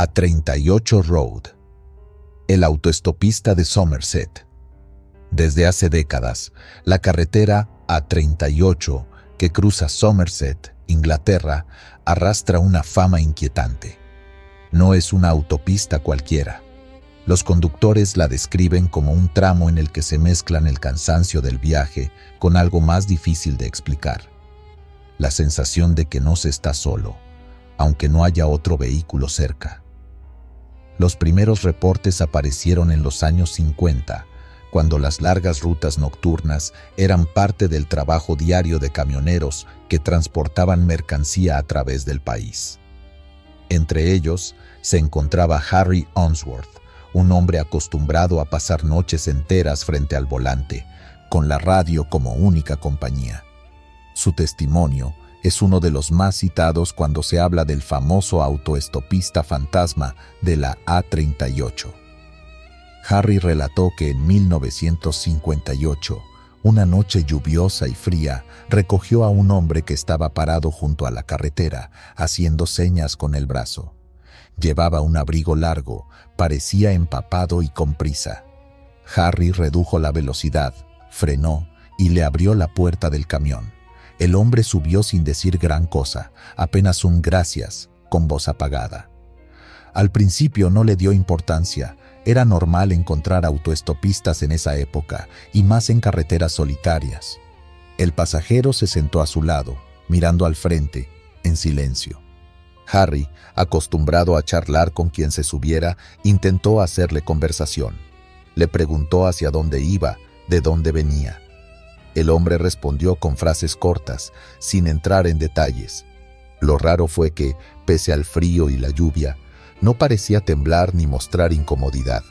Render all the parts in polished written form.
A38 Road, el autoestopista de Somerset. Desde hace décadas, la carretera A38 que cruza Somerset, Inglaterra, arrastra una fama inquietante. No es una autopista cualquiera. Los conductores la describen como un tramo en el que se mezclan el cansancio del viaje con algo más difícil de explicar: la sensación de que no se está solo, aunque no haya otro vehículo cerca. Los primeros reportes aparecieron en los años 50, cuando las largas rutas nocturnas eran parte del trabajo diario de camioneros que transportaban mercancía a través del país. Entre ellos se encontraba Harry Unsworth, un hombre acostumbrado a pasar noches enteras frente al volante, con la radio como única compañía. Su testimonio es uno de los más citados cuando se habla del famoso autoestopista fantasma de la A38. Harry relató que en 1958, una noche lluviosa y fría, recogió a un hombre que estaba parado junto a la carretera, haciendo señas con el brazo. Llevaba un abrigo largo, parecía empapado y con prisa. Harry redujo la velocidad, frenó y le abrió la puerta del camión. El hombre subió sin decir gran cosa, apenas un gracias, con voz apagada. Al principio no le dio importancia. Era normal encontrar autoestopistas en esa época, y más en carreteras solitarias. El pasajero se sentó a su lado, mirando al frente, en silencio. Harry, acostumbrado a charlar con quien se subiera, intentó hacerle conversación. Le preguntó hacia dónde iba, de dónde venía. El hombre respondió con frases cortas, sin entrar en detalles. Lo raro fue que, pese al frío y la lluvia, no parecía temblar ni mostrar incomodidad.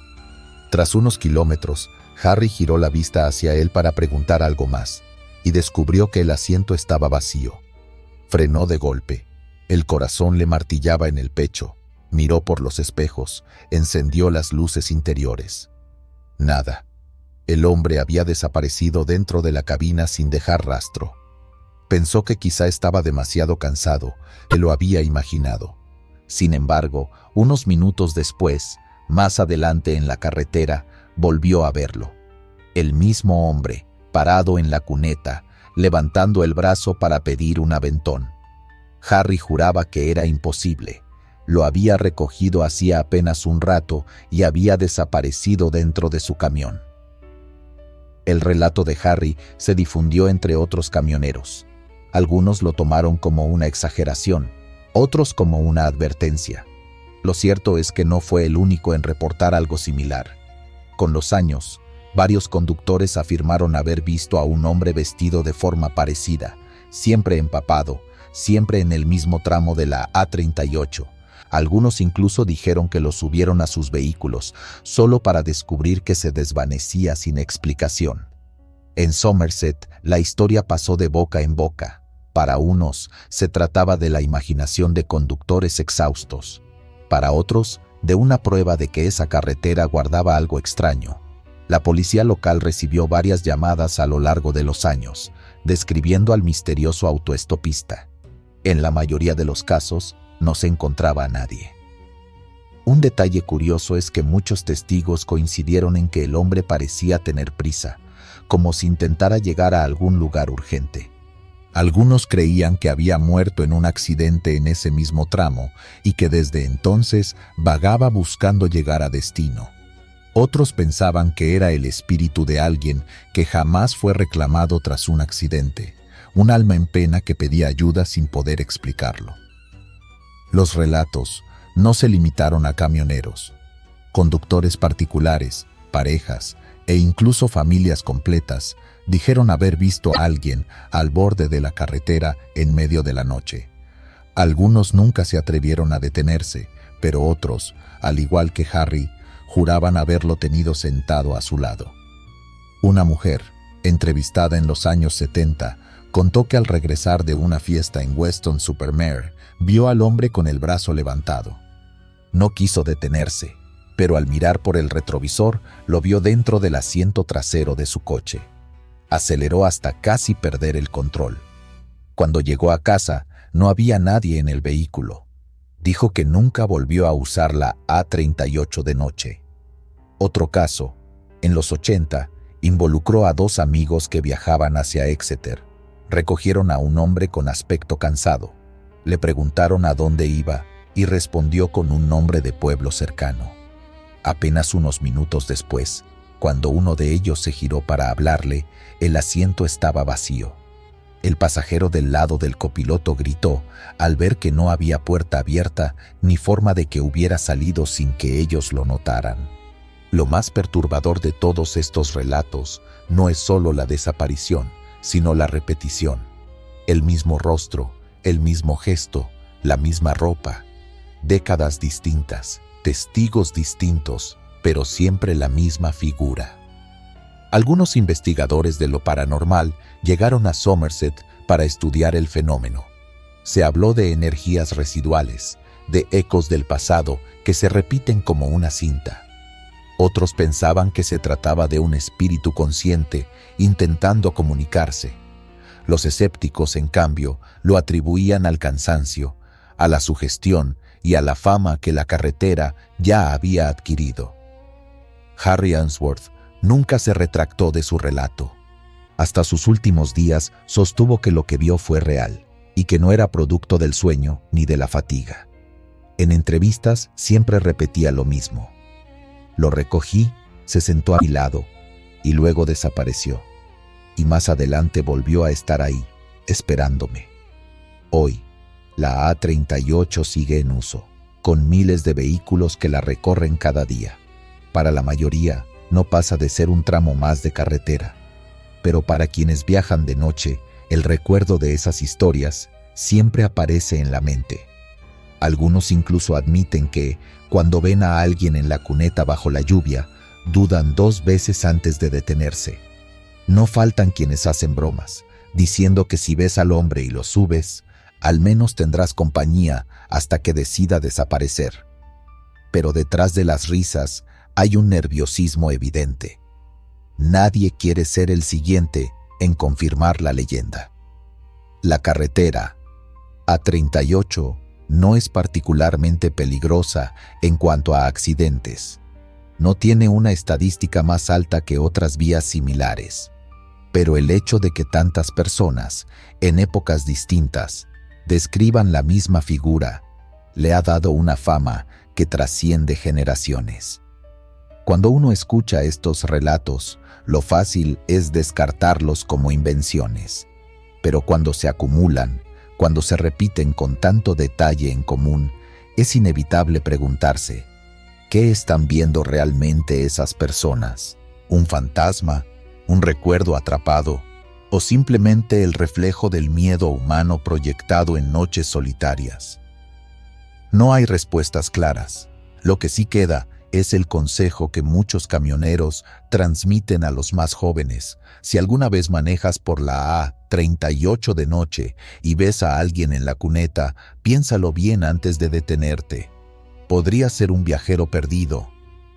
Tras unos kilómetros, Harry giró la vista hacia él para preguntar algo más, y descubrió que el asiento estaba vacío. Frenó de golpe. El corazón le martillaba en el pecho. Miró por los espejos, encendió las luces interiores. Nada. El hombre había desaparecido dentro de la cabina sin dejar rastro. Pensó que quizá estaba demasiado cansado, que lo había imaginado. Sin embargo, unos minutos después, más adelante en la carretera, volvió a verlo. El mismo hombre, parado en la cuneta, levantando el brazo para pedir un aventón. Harry juraba que era imposible. Lo había recogido hacía apenas un rato y había desaparecido dentro de su camión. El relato de Harry se difundió entre otros camioneros. Algunos lo tomaron como una exageración, otros como una advertencia. Lo cierto es que no fue el único en reportar algo similar. Con los años, varios conductores afirmaron haber visto a un hombre vestido de forma parecida, siempre empapado, siempre en el mismo tramo de la A38. Algunos incluso dijeron que lo subieron a sus vehículos, solo para descubrir que se desvanecía sin explicación. En Somerset, la historia pasó de boca en boca. Para unos, se trataba de la imaginación de conductores exhaustos. Para otros, de una prueba de que esa carretera guardaba algo extraño. La policía local recibió varias llamadas a lo largo de los años, describiendo al misterioso autoestopista. En la mayoría de los casos, no se encontraba a nadie. Un detalle curioso es que muchos testigos coincidieron en que el hombre parecía tener prisa, como si intentara llegar a algún lugar urgente. Algunos creían que había muerto en un accidente en ese mismo tramo y que desde entonces vagaba buscando llegar a destino. Otros pensaban que era el espíritu de alguien que jamás fue reclamado tras un accidente, un alma en pena que pedía ayuda sin poder explicarlo. Los relatos no se limitaron a camioneros. Conductores particulares, parejas e incluso familias completas dijeron haber visto a alguien al borde de la carretera en medio de la noche. Algunos nunca se atrevieron a detenerse, pero otros, al igual que Harry, juraban haberlo tenido sentado a su lado. Una mujer, entrevistada en los años 70, contó que al regresar de una fiesta en Weston-super-Mare, vio al hombre con el brazo levantado. No quiso detenerse, pero al mirar por el retrovisor, lo vio dentro del asiento trasero de su coche. Aceleró hasta casi perder el control. Cuando llegó a casa, no había nadie en el vehículo. Dijo que nunca volvió a usar la A38 de noche. Otro caso, en los 80, involucró a dos amigos que viajaban hacia Exeter. Recogieron a un hombre con aspecto cansado. Le preguntaron a dónde iba y respondió con un nombre de pueblo cercano. Apenas unos minutos después, cuando uno de ellos se giró para hablarle, el asiento estaba vacío. El pasajero del lado del copiloto gritó al ver que no había puerta abierta ni forma de que hubiera salido sin que ellos lo notaran. Lo más perturbador de todos estos relatos no es solo la desaparición, sino la repetición. El mismo rostro, el mismo gesto, la misma ropa. Décadas distintas, testigos distintos, pero siempre la misma figura. Algunos investigadores de lo paranormal llegaron a Somerset para estudiar el fenómeno. Se habló de energías residuales, de ecos del pasado que se repiten como una cinta. Otros pensaban que se trataba de un espíritu consciente intentando comunicarse. Los escépticos, en cambio, lo atribuían al cansancio, a la sugestión y a la fama que la carretera ya había adquirido. Harry Ainsworth nunca se retractó de su relato. Hasta sus últimos días sostuvo que lo que vio fue real y que no era producto del sueño ni de la fatiga. En entrevistas siempre repetía lo mismo. Lo recogí, se sentó a mi lado y luego desapareció. Y más adelante volvió a estar ahí, esperándome. Hoy, la A38 sigue en uso, con miles de vehículos que la recorren cada día. Para la mayoría, no pasa de ser un tramo más de carretera. Pero para quienes viajan de noche, el recuerdo de esas historias siempre aparece en la mente. Algunos incluso admiten que, cuando ven a alguien en la cuneta bajo la lluvia, dudan 2 veces antes de detenerse. No faltan quienes hacen bromas, diciendo que si ves al hombre y lo subes, al menos tendrás compañía hasta que decida desaparecer. Pero detrás de las risas hay un nerviosismo evidente. Nadie quiere ser el siguiente en confirmar la leyenda. La carretera A38 no es particularmente peligrosa en cuanto a accidentes. No tiene una estadística más alta que otras vías similares. Pero el hecho de que tantas personas, en épocas distintas, describan la misma figura, le ha dado una fama que trasciende generaciones. Cuando uno escucha estos relatos, lo fácil es descartarlos como invenciones. Pero cuando se acumulan, cuando se repiten con tanto detalle en común, es inevitable preguntarse, ¿qué están viendo realmente esas personas? ¿Un fantasma? ¿Un recuerdo atrapado? ¿O simplemente el reflejo del miedo humano proyectado en noches solitarias? No hay respuestas claras. Lo que sí queda es el consejo que muchos camioneros transmiten a los más jóvenes. Si alguna vez manejas por la A38 de noche y ves a alguien en la cuneta, piénsalo bien antes de detenerte. Podría ser un viajero perdido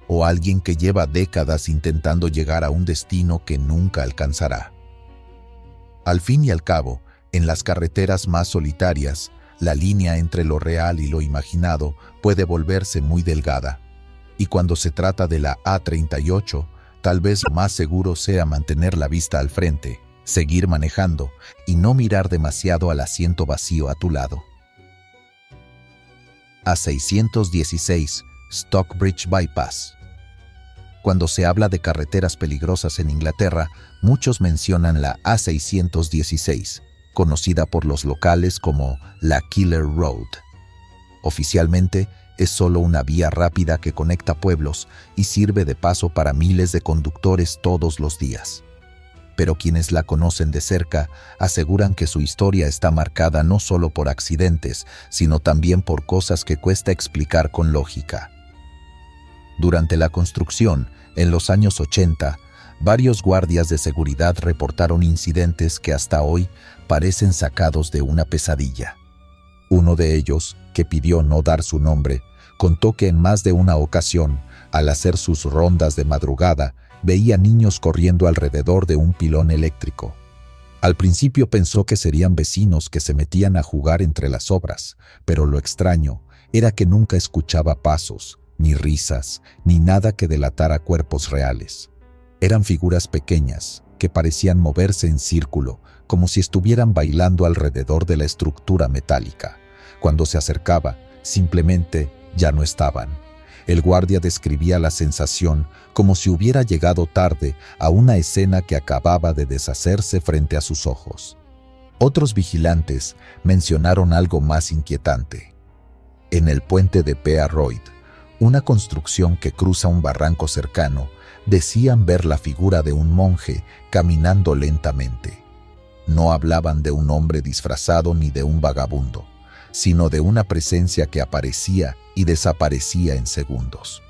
o alguien que lleva décadas intentando llegar a un destino que nunca alcanzará. Al fin y al cabo, en las carreteras más solitarias, la línea entre lo real y lo imaginado puede volverse muy delgada. Y cuando se trata de la A38, tal vez lo más seguro sea mantener la vista al frente, seguir manejando y no mirar demasiado al asiento vacío a tu lado. A616 Stockbridge Bypass. Cuando se habla de carreteras peligrosas en Inglaterra, muchos mencionan la A616, conocida por los locales como la Killer Road. Oficialmente, es solo una vía rápida que conecta pueblos y sirve de paso para miles de conductores todos los días. Pero quienes la conocen de cerca aseguran que su historia está marcada no solo por accidentes, sino también por cosas que cuesta explicar con lógica. Durante la construcción, en los años 80, varios guardias de seguridad reportaron incidentes que hasta hoy parecen sacados de una pesadilla. Uno de ellos, que pidió no dar su nombre, contó que en más de una ocasión, al hacer sus rondas de madrugada, veía niños corriendo alrededor de un pilón eléctrico. Al principio pensó que serían vecinos que se metían a jugar entre las obras, pero lo extraño era que nunca escuchaba pasos, ni risas, ni nada que delatara cuerpos reales. Eran figuras pequeñas, que parecían moverse en círculo, como si estuvieran bailando alrededor de la estructura metálica. Cuando se acercaba, simplemente ya no estaban. El guardia describía la sensación como si hubiera llegado tarde a una escena que acababa de deshacerse frente a sus ojos. Otros vigilantes mencionaron algo más inquietante. En el puente de Pea Royd, una construcción que cruza un barranco cercano, decían ver la figura de un monje caminando lentamente. No hablaban de un hombre disfrazado ni de un vagabundo, sino de una presencia que aparecía y desaparecía en segundos.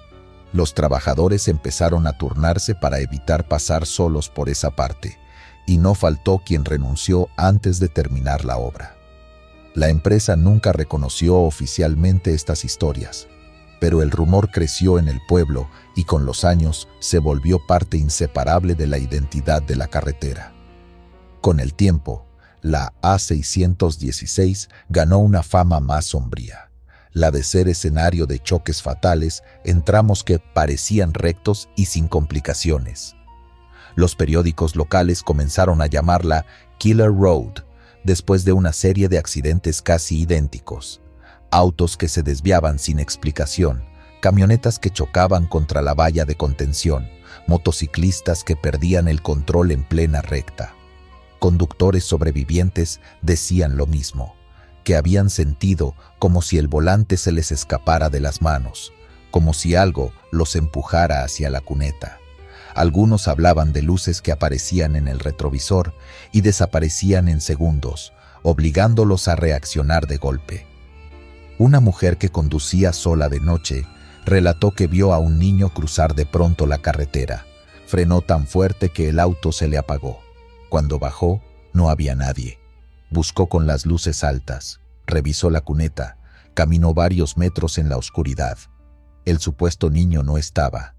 Los trabajadores empezaron a turnarse para evitar pasar solos por esa parte, y no faltó quien renunció antes de terminar la obra. La empresa nunca reconoció oficialmente estas historias, pero el rumor creció en el pueblo y con los años se volvió parte inseparable de la identidad de la carretera. Con el tiempo, la A616 ganó una fama más sombría, la de ser escenario de choques fatales en tramos que parecían rectos y sin complicaciones. Los periódicos locales comenzaron a llamarla Killer Road, después de una serie de accidentes casi idénticos. Autos que se desviaban sin explicación, camionetas que chocaban contra la valla de contención, motociclistas que perdían el control en plena recta. Conductores sobrevivientes decían lo mismo, que habían sentido como si el volante se les escapara de las manos, como si algo los empujara hacia la cuneta. Algunos hablaban de luces que aparecían en el retrovisor y desaparecían en segundos, obligándolos a reaccionar de golpe. Una mujer que conducía sola de noche relató que vio a un niño cruzar de pronto la carretera. Frenó tan fuerte que el auto se le apagó. Cuando bajó, no había nadie. Buscó con las luces altas, revisó la cuneta, caminó varios metros en la oscuridad. El supuesto niño no estaba.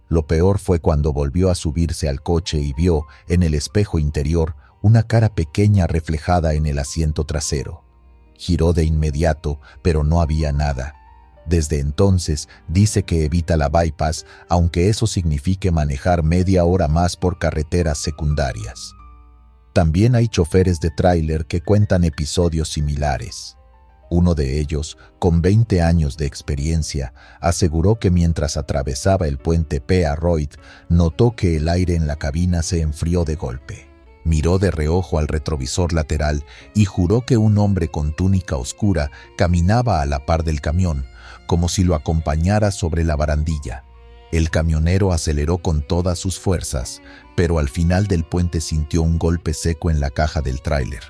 Lo peor fue cuando volvió a subirse al coche y vio, en el espejo interior, una cara pequeña reflejada en el asiento trasero. Giró de inmediato, pero no había nada. Desde entonces dice que evita la bypass, aunque eso signifique manejar media hora más por carreteras secundarias. También hay choferes de tráiler que cuentan episodios similares. Uno de ellos, con 20 años de experiencia, aseguró que mientras atravesaba el puente Pea Royd, notó que el aire en la cabina se enfrió de golpe. Miró de reojo al retrovisor lateral y juró que un hombre con túnica oscura caminaba a la par del camión, como si lo acompañara sobre la barandilla. El camionero aceleró con todas sus fuerzas, pero al final del puente sintió un golpe seco en la caja del tráiler.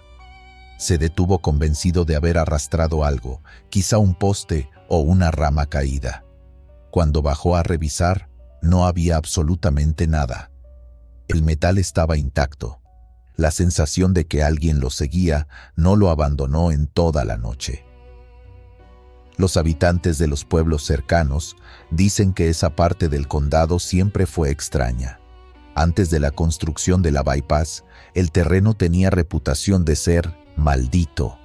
Se detuvo convencido de haber arrastrado algo, quizá un poste o una rama caída. Cuando bajó a revisar, no había absolutamente nada. El metal estaba intacto. La sensación de que alguien lo seguía no lo abandonó en toda la noche. Los habitantes de los pueblos cercanos dicen que esa parte del condado siempre fue extraña. Antes de la construcción de la bypass, el terreno tenía reputación de ser maldito.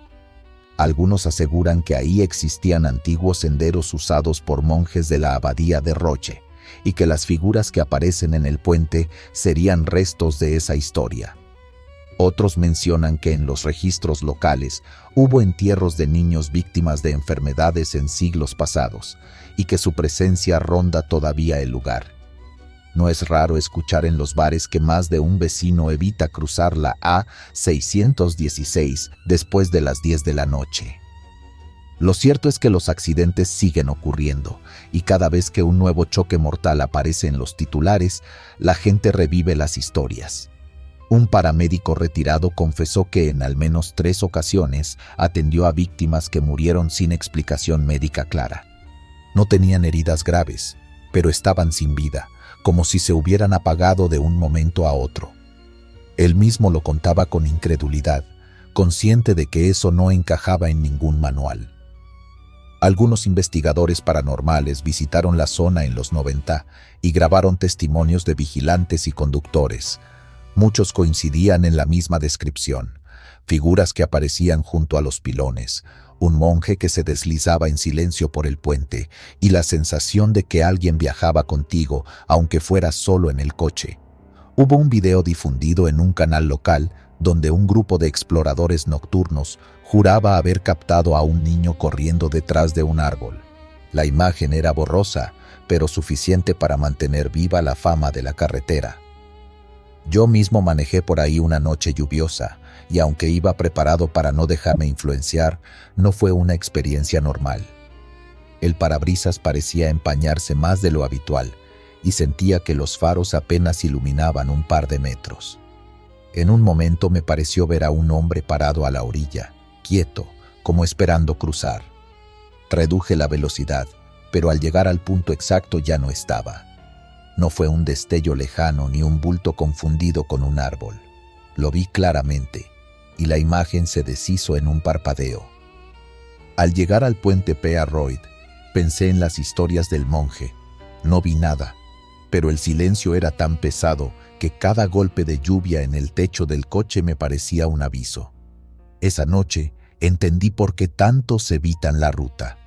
Algunos aseguran que ahí existían antiguos senderos usados por monjes de la abadía de Roche y que las figuras que aparecen en el puente serían restos de esa historia. Otros mencionan que en los registros locales hubo entierros de niños víctimas de enfermedades en siglos pasados y que su presencia ronda todavía el lugar. No es raro escuchar en los bares que más de un vecino evita cruzar la A616 después de las 10 de la noche. Lo cierto es que los accidentes siguen ocurriendo y cada vez que un nuevo choque mortal aparece en los titulares, la gente revive las historias. Un paramédico retirado confesó que en al menos 3 ocasiones atendió a víctimas que murieron sin explicación médica clara. No tenían heridas graves, pero estaban sin vida, como si se hubieran apagado de un momento a otro. Él mismo lo contaba con incredulidad, consciente de que eso no encajaba en ningún manual. Algunos investigadores paranormales visitaron la zona en los 90 y grabaron testimonios de vigilantes y conductores. Muchos coincidían en la misma descripción, figuras que aparecían junto a los pilones, un monje que se deslizaba en silencio por el puente y la sensación de que alguien viajaba contigo, aunque fuera solo en el coche. Hubo un video difundido en un canal local donde un grupo de exploradores nocturnos juraba haber captado a un niño corriendo detrás de un árbol. La imagen era borrosa, pero suficiente para mantener viva la fama de la carretera. Yo mismo manejé por ahí una noche lluviosa, y aunque iba preparado para no dejarme influenciar, no fue una experiencia normal. El parabrisas parecía empañarse más de lo habitual, y sentía que los faros apenas iluminaban un par de metros. En un momento me pareció ver a un hombre parado a la orilla, quieto, como esperando cruzar. Reduje la velocidad, pero al llegar al punto exacto ya no estaba. No fue un destello lejano ni un bulto confundido con un árbol. Lo vi claramente, y la imagen se deshizo en un parpadeo. Al llegar al puente Pea Royd, pensé en las historias del monje. No vi nada, pero el silencio era tan pesado que cada golpe de lluvia en el techo del coche me parecía un aviso. Esa noche entendí por qué tantos evitan la ruta.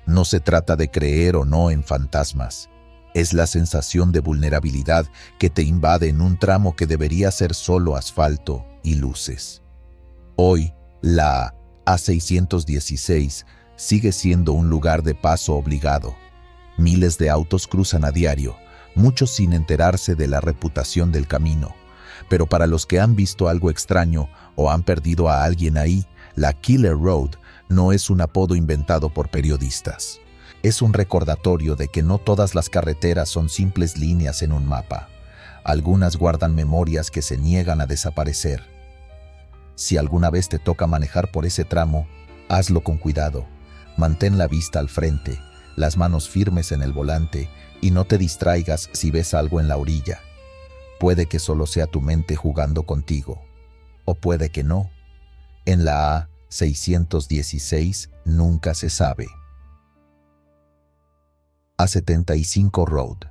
No se trata de creer o no en fantasmas. Es la sensación de vulnerabilidad que te invade en un tramo que debería ser solo asfalto y luces. Hoy, la A616 sigue siendo un lugar de paso obligado. Miles de autos cruzan a diario, muchos sin enterarse de la reputación del camino. Pero para los que han visto algo extraño o han perdido a alguien ahí, la Killer Road no es un apodo inventado por periodistas. Es un recordatorio de que no todas las carreteras son simples líneas en un mapa. Algunas guardan memorias que se niegan a desaparecer. Si alguna vez te toca manejar por ese tramo, hazlo con cuidado. Mantén la vista al frente, las manos firmes en el volante y no te distraigas si ves algo en la orilla. Puede que solo sea tu mente jugando contigo, o puede que no. En la A616 nunca se sabe. A75 Road.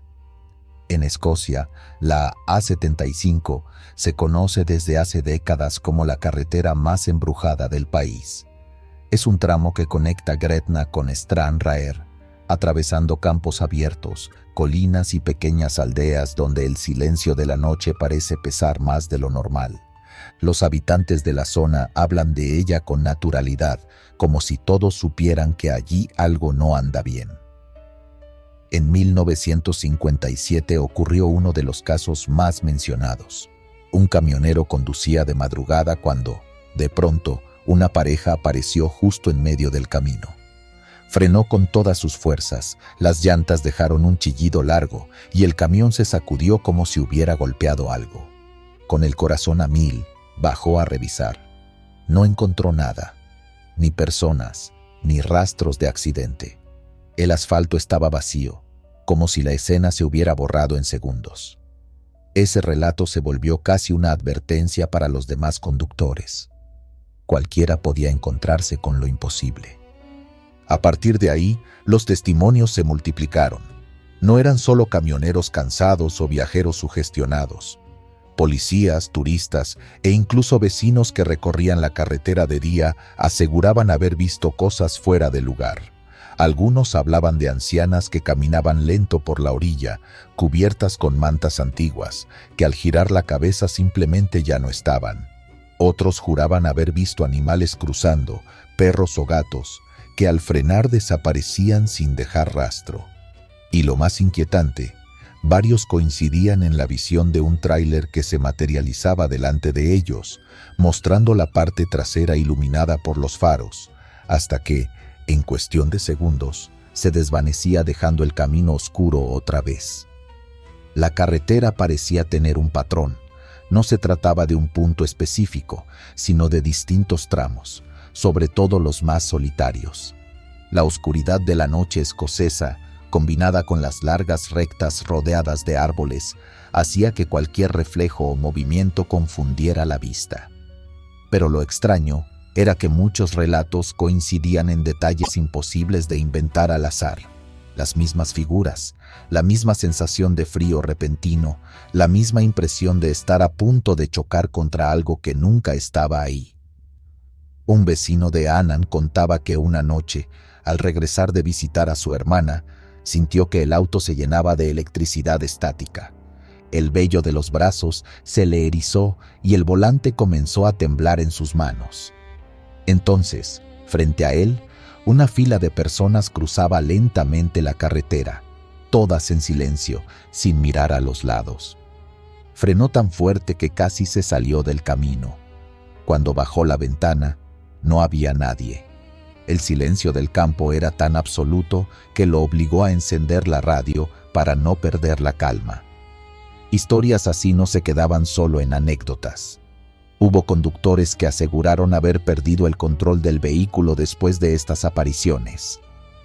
En Escocia, la A75 se conoce desde hace décadas como la carretera más embrujada del país. Es un tramo que conecta Gretna con Stranraer, atravesando campos abiertos, colinas y pequeñas aldeas donde el silencio de la noche parece pesar más de lo normal. Los habitantes de la zona hablan de ella con naturalidad, como si todos supieran que allí algo no anda bien. En 1957 ocurrió uno de los casos más mencionados. Un camionero conducía de madrugada cuando, de pronto, una pareja apareció justo en medio del camino. Frenó con todas sus fuerzas, las llantas dejaron un chillido largo y el camión se sacudió como si hubiera golpeado algo. Con el corazón a mil, bajó a revisar. No encontró nada, ni personas, ni rastros de accidente. El asfalto estaba vacío, como si la escena se hubiera borrado en segundos. Ese relato se volvió casi una advertencia para los demás conductores. Cualquiera podía encontrarse con lo imposible. A partir de ahí, los testimonios se multiplicaron. No eran solo camioneros cansados o viajeros sugestionados. Policías, turistas e incluso vecinos que recorrían la carretera de día aseguraban haber visto cosas fuera de lugar. Algunos hablaban de ancianas que caminaban lento por la orilla, cubiertas con mantas antiguas, que al girar la cabeza simplemente ya no estaban. Otros juraban haber visto animales cruzando, perros o gatos, que al frenar desaparecían sin dejar rastro. Y lo más inquietante, varios coincidían en la visión de un tráiler que se materializaba delante de ellos, mostrando la parte trasera iluminada por los faros, hasta que, en cuestión de segundos, se desvanecía dejando el camino oscuro otra vez. La carretera parecía tener un patrón. No se trataba de un punto específico, sino de distintos tramos, sobre todo los más solitarios. La oscuridad de la noche escocesa, combinada con las largas rectas rodeadas de árboles, hacía que cualquier reflejo o movimiento confundiera la vista. Pero lo extraño era que muchos relatos coincidían en detalles imposibles de inventar al azar. Las mismas figuras, la misma sensación de frío repentino, la misma impresión de estar a punto de chocar contra algo que nunca estaba ahí. Un vecino de Annan contaba que una noche, al regresar de visitar a su hermana, sintió que el auto se llenaba de electricidad estática. El vello de los brazos se le erizó y el volante comenzó a temblar en sus manos. Entonces, frente a él, una fila de personas cruzaba lentamente la carretera, todas en silencio, sin mirar a los lados. Frenó tan fuerte que casi se salió del camino. Cuando bajó la ventana, no había nadie. El silencio del campo era tan absoluto que lo obligó a encender la radio para no perder la calma. Historias así no se quedaban solo en anécdotas. Hubo conductores que aseguraron haber perdido el control del vehículo después de estas apariciones.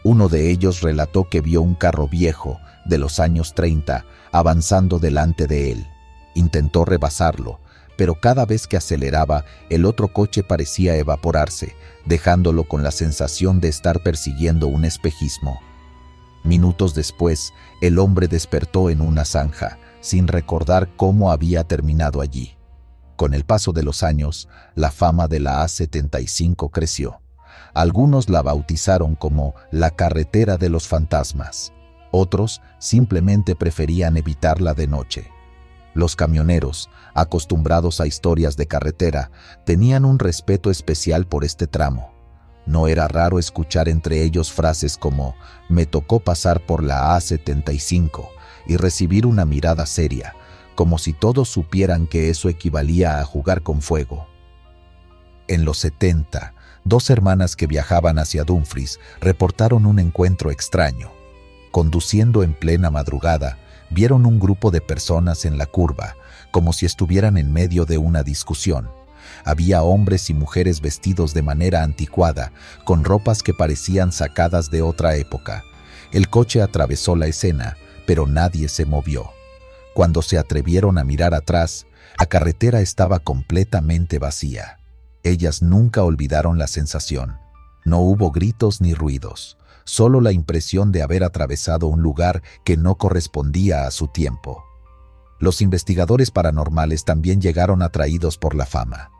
Uno de ellos relató que vio un carro viejo, de los años 30, avanzando delante de él. Intentó rebasarlo, pero cada vez que aceleraba, el otro coche parecía evaporarse, dejándolo con la sensación de estar persiguiendo un espejismo. Minutos después, el hombre despertó en una zanja, sin recordar cómo había terminado allí. Con el paso de los años, la fama de la A75 creció. Algunos la bautizaron como la carretera de los fantasmas. Otros simplemente preferían evitarla de noche. Los camioneros, acostumbrados a historias de carretera, tenían un respeto especial por este tramo. No era raro escuchar entre ellos frases como «me tocó pasar por la A75» y recibir una mirada seria, como si todos supieran que eso equivalía a jugar con fuego. En los 70, dos hermanas que viajaban hacia Dumfries reportaron un encuentro extraño. Conduciendo en plena madrugada, vieron un grupo de personas en la curva, como si estuvieran en medio de una discusión. Había hombres y mujeres vestidos de manera anticuada, con ropas que parecían sacadas de otra época. El coche atravesó la escena, pero nadie se movió. Cuando se atrevieron a mirar atrás, la carretera estaba completamente vacía. Ellas nunca olvidaron la sensación. No hubo gritos ni ruidos, solo la impresión de haber atravesado un lugar que no correspondía a su tiempo. Los investigadores paranormales también llegaron atraídos por la fama.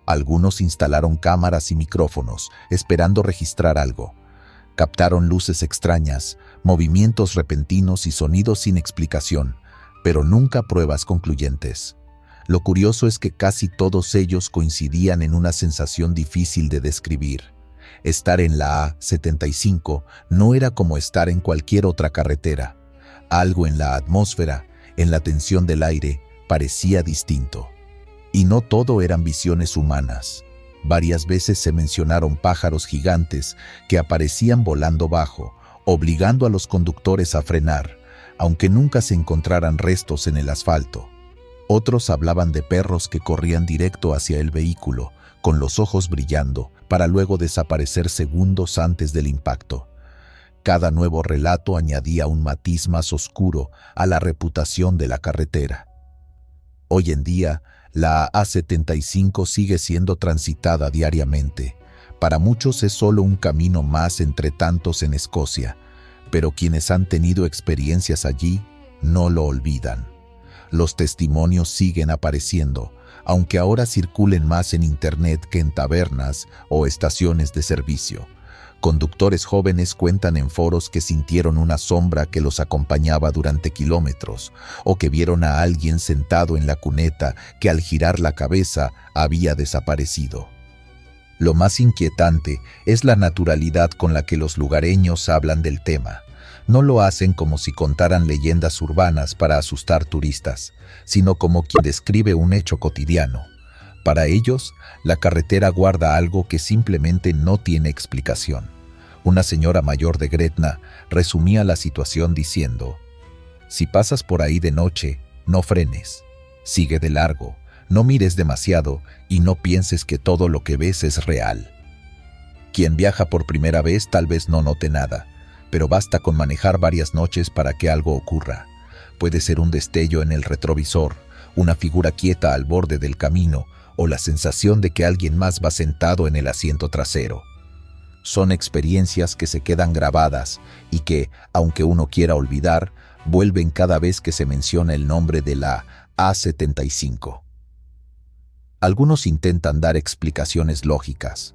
Algunos instalaron cámaras y micrófonos, esperando registrar algo. Captaron luces extrañas, movimientos repentinos y sonidos sin explicación, pero nunca pruebas concluyentes. Lo curioso es que casi todos ellos coincidían en una sensación difícil de describir. Estar en la A75 no era como estar en cualquier otra carretera. Algo en la atmósfera, en la tensión del aire, parecía distinto. Y no todo eran visiones humanas. Varias veces se mencionaron pájaros gigantes que aparecían volando bajo, obligando a los conductores a frenar, aunque nunca se encontraran restos en el asfalto. Otros hablaban de perros que corrían directo hacia el vehículo, con los ojos brillando, para luego desaparecer segundos antes del impacto. Cada nuevo relato añadía un matiz más oscuro a la reputación de la carretera. Hoy en día, la A75 sigue siendo transitada diariamente. Para muchos es solo un camino más entre tantos en Escocia, pero quienes han tenido experiencias allí no lo olvidan. Los testimonios siguen apareciendo, aunque ahora circulen más en internet que en tabernas o estaciones de servicio. Conductores jóvenes cuentan en foros que sintieron una sombra que los acompañaba durante kilómetros, o que vieron a alguien sentado en la cuneta que al girar la cabeza había desaparecido. Lo más inquietante es la naturalidad con la que los lugareños hablan del tema. No lo hacen como si contaran leyendas urbanas para asustar turistas, sino como quien describe un hecho cotidiano. Para ellos, la carretera guarda algo que simplemente no tiene explicación. Una señora mayor de Gretna resumía la situación diciendo: «Si pasas por ahí de noche, no frenes. Sigue de largo, no mires demasiado y no pienses que todo lo que ves es real». Quien viaja por primera vez tal vez no note nada, pero basta con manejar varias noches para que algo ocurra. Puede ser un destello en el retrovisor, una figura quieta al borde del camino o la sensación de que alguien más va sentado en el asiento trasero. Son experiencias que se quedan grabadas y que, aunque uno quiera olvidar, vuelven cada vez que se menciona el nombre de la A75. Algunos intentan dar explicaciones lógicas.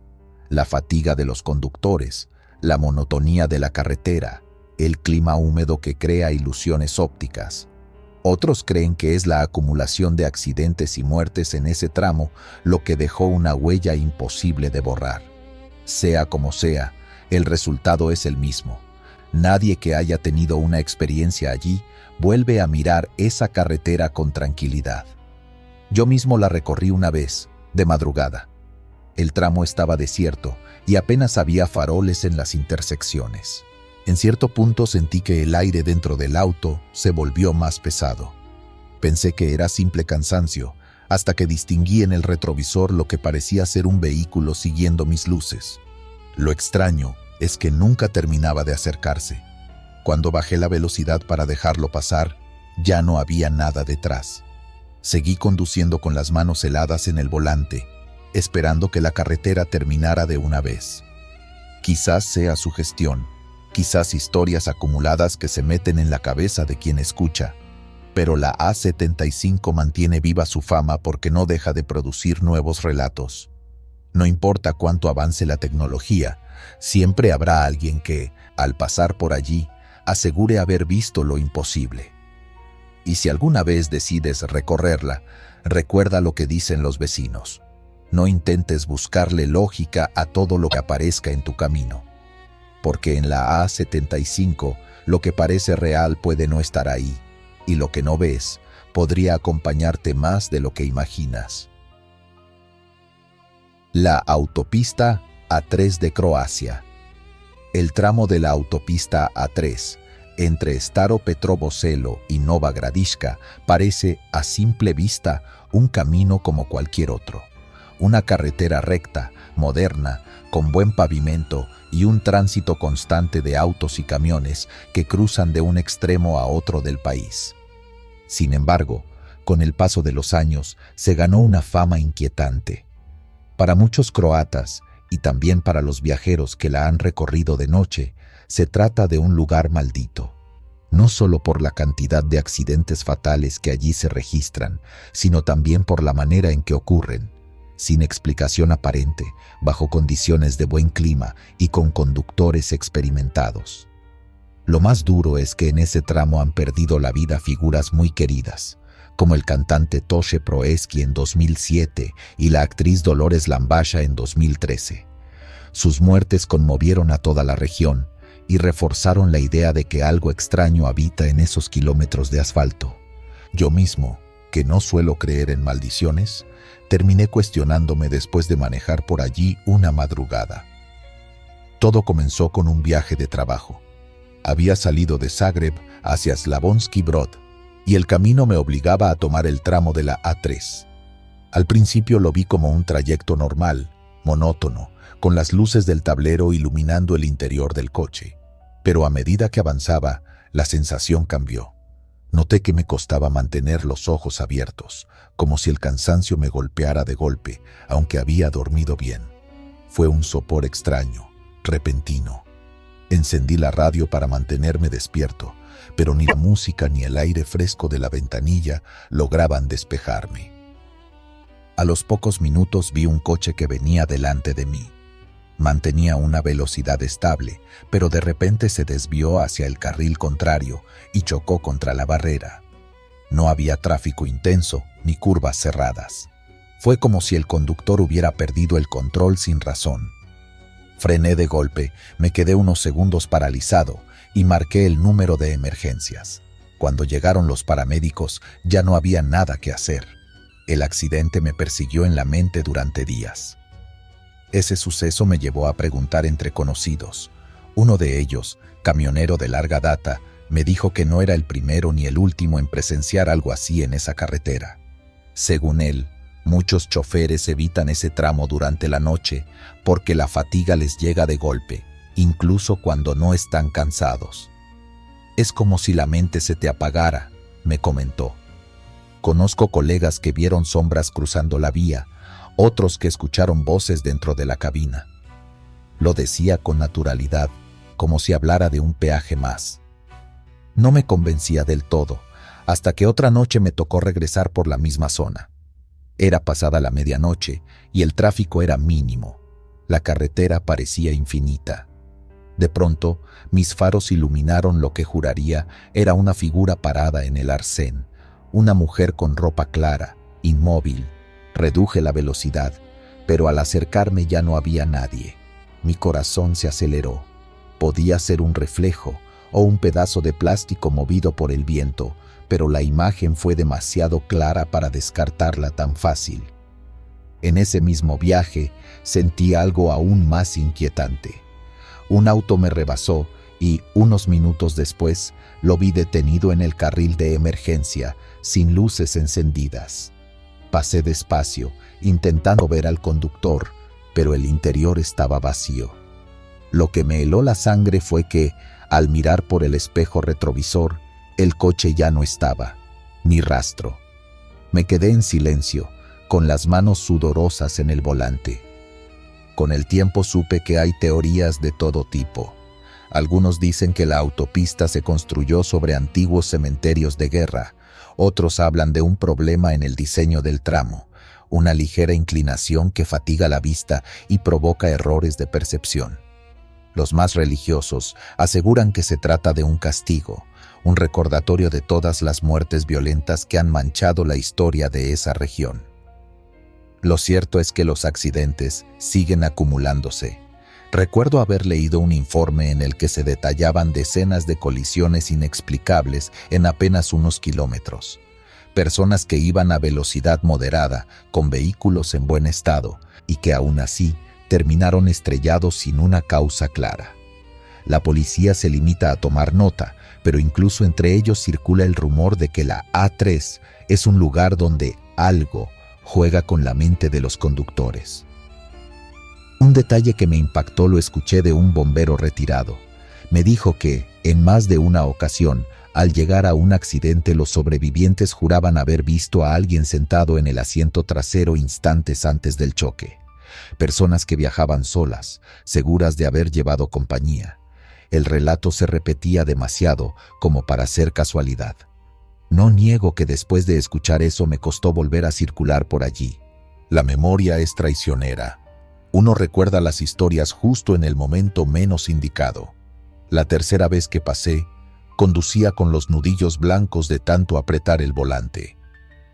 la fatiga de los conductores, la monotonía de la carretera, el clima húmedo que crea ilusiones ópticas. Otros creen que es la acumulación de accidentes y muertes en ese tramo lo que dejó una huella imposible de borrar. Sea como sea, el resultado es el mismo. Nadie que haya tenido una experiencia allí vuelve a mirar esa carretera con tranquilidad. Yo mismo la recorrí una vez, de madrugada. El tramo estaba desierto y apenas había faroles en las intersecciones. En cierto punto sentí que el aire dentro del auto se volvió más pesado. Pensé que era simple cansancio, hasta que distinguí en el retrovisor lo que parecía ser un vehículo siguiendo mis luces. Lo extraño es que nunca terminaba de acercarse. Cuando bajé la velocidad para dejarlo pasar, ya no había nada detrás. Seguí conduciendo con las manos heladas en el volante, esperando que la carretera terminara de una vez. Quizás sea sugestión, quizás historias acumuladas que se meten en la cabeza de quien escucha, pero la A75 mantiene viva su fama porque no deja de producir nuevos relatos. No importa cuánto avance la tecnología, siempre habrá alguien que, al pasar por allí, asegure haber visto lo imposible. Y si alguna vez decides recorrerla, recuerda lo que dicen los vecinos. No intentes buscarle lógica a todo lo que aparezca en tu camino. Porque en la A75 lo que parece real puede no estar ahí, y lo que no ves podría acompañarte más de lo que imaginas. La autopista A3 de Croacia. El tramo de la autopista A3, entre Staro Petrovo Selo y Nova Gradiška, parece, a simple vista, un camino como cualquier otro. Una carretera recta, moderna, con buen pavimento y un tránsito constante de autos y camiones que cruzan de un extremo a otro del país. Sin embargo, con el paso de los años, se ganó una fama inquietante. Para muchos croatas, y también para los viajeros que la han recorrido de noche, se trata de un lugar maldito. No solo por la cantidad de accidentes fatales que allí se registran, sino también por la manera en que ocurren, sin explicación aparente, bajo condiciones de buen clima y con conductores experimentados. Lo más duro es que en ese tramo han perdido la vida figuras muy queridas, como el cantante Toše Proeski en 2007 y la actriz Dolores Lambasha en 2013. Sus muertes conmovieron a toda la región y reforzaron la idea de que algo extraño habita en esos kilómetros de asfalto. Yo mismo, que no suelo creer en maldiciones, terminé cuestionándome después de manejar por allí una madrugada. Todo comenzó con un viaje de trabajo. Había salido de Zagreb hacia Slavonski Brod, y el camino me obligaba a tomar el tramo de la A3. Al principio lo vi como un trayecto normal, monótono, con las luces del tablero iluminando el interior del coche. Pero a medida que avanzaba, la sensación cambió. Noté que me costaba mantener los ojos abiertos, como si el cansancio me golpeara de golpe, aunque había dormido bien. Fue un sopor extraño, repentino. Encendí la radio para mantenerme despierto, pero ni la música ni el aire fresco de la ventanilla lograban despejarme. A los pocos minutos vi un coche que venía delante de mí. Mantenía una velocidad estable, pero de repente se desvió hacia el carril contrario y chocó contra la barrera. No había tráfico intenso ni curvas cerradas. Fue como si el conductor hubiera perdido el control sin razón. Frené de golpe, me quedé unos segundos paralizado y marqué el número de emergencias. Cuando llegaron los paramédicos, ya no había nada que hacer. El accidente me persiguió en la mente durante días. Ese suceso me llevó a preguntar entre conocidos. Uno de ellos, camionero de larga data, me dijo que no era el primero ni el último en presenciar algo así en esa carretera. Según él, muchos choferes evitan ese tramo durante la noche porque la fatiga les llega de golpe, incluso cuando no están cansados. Es como si la mente se te apagara, me comentó. Conozco colegas que vieron sombras cruzando la vía, otros que escucharon voces dentro de la cabina. Lo decía con naturalidad, como si hablara de un peaje más. No me convencía del todo, hasta que otra noche me tocó regresar por la misma zona. Era pasada la medianoche y el tráfico era mínimo. La carretera parecía infinita. De pronto, mis faros iluminaron lo que juraría era una figura parada en el arcén, una mujer con ropa clara, inmóvil. Reduje la velocidad, pero al acercarme ya no había nadie. Mi corazón se aceleró. Podía ser un reflejo o un pedazo de plástico movido por el viento, pero la imagen fue demasiado clara para descartarla tan fácil. En ese mismo viaje sentí algo aún más inquietante. Un auto me rebasó y, unos minutos después, lo vi detenido en el carril de emergencia, sin luces encendidas. Pasé despacio, intentando ver al conductor, pero el interior estaba vacío. Lo que me heló la sangre fue que, al mirar por el espejo retrovisor, el coche ya no estaba, ni rastro. Me quedé en silencio, con las manos sudorosas en el volante. Con el tiempo supe que hay teorías de todo tipo. Algunos dicen que la autopista se construyó sobre antiguos cementerios de guerra. Otros hablan de un problema en el diseño del tramo, una ligera inclinación que fatiga la vista y provoca errores de percepción. Los más religiosos aseguran que se trata de un castigo, un recordatorio de todas las muertes violentas que han manchado la historia de esa región. Lo cierto es que los accidentes siguen acumulándose. Recuerdo haber leído un informe en el que se detallaban decenas de colisiones inexplicables en apenas unos kilómetros. Personas que iban a velocidad moderada, con vehículos en buen estado, y que aún así terminaron estrellados sin una causa clara. La policía se limita a tomar nota, pero incluso entre ellos circula el rumor de que la A3 es un lugar donde algo juega con la mente de los conductores. Un detalle que me impactó lo escuché de un bombero retirado. Me dijo que, en más de una ocasión, al llegar a un accidente, los sobrevivientes juraban haber visto a alguien sentado en el asiento trasero instantes antes del choque. Personas que viajaban solas, seguras de haber llevado compañía. El relato se repetía demasiado como para ser casualidad. No niego que después de escuchar eso me costó volver a circular por allí. La memoria es traicionera. Uno recuerda las historias justo en el momento menos indicado. La tercera vez que pasé, conducía con los nudillos blancos de tanto apretar el volante.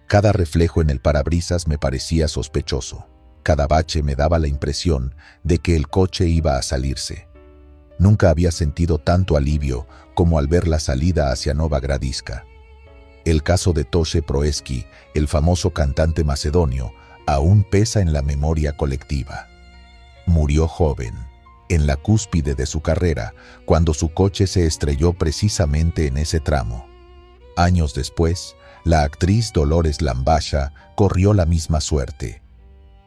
Cada reflejo en el parabrisas me parecía sospechoso. Cada bache me daba la impresión de que el coche iba a salirse. Nunca había sentido tanto alivio como al ver la salida hacia Nova Gradiška. El caso de Toše Proeski, el famoso cantante macedonio, aún pesa en la memoria colectiva. Murió joven, en la cúspide de su carrera, cuando su coche se estrelló precisamente en ese tramo. Años después, la actriz Dolores Lambasha corrió la misma suerte.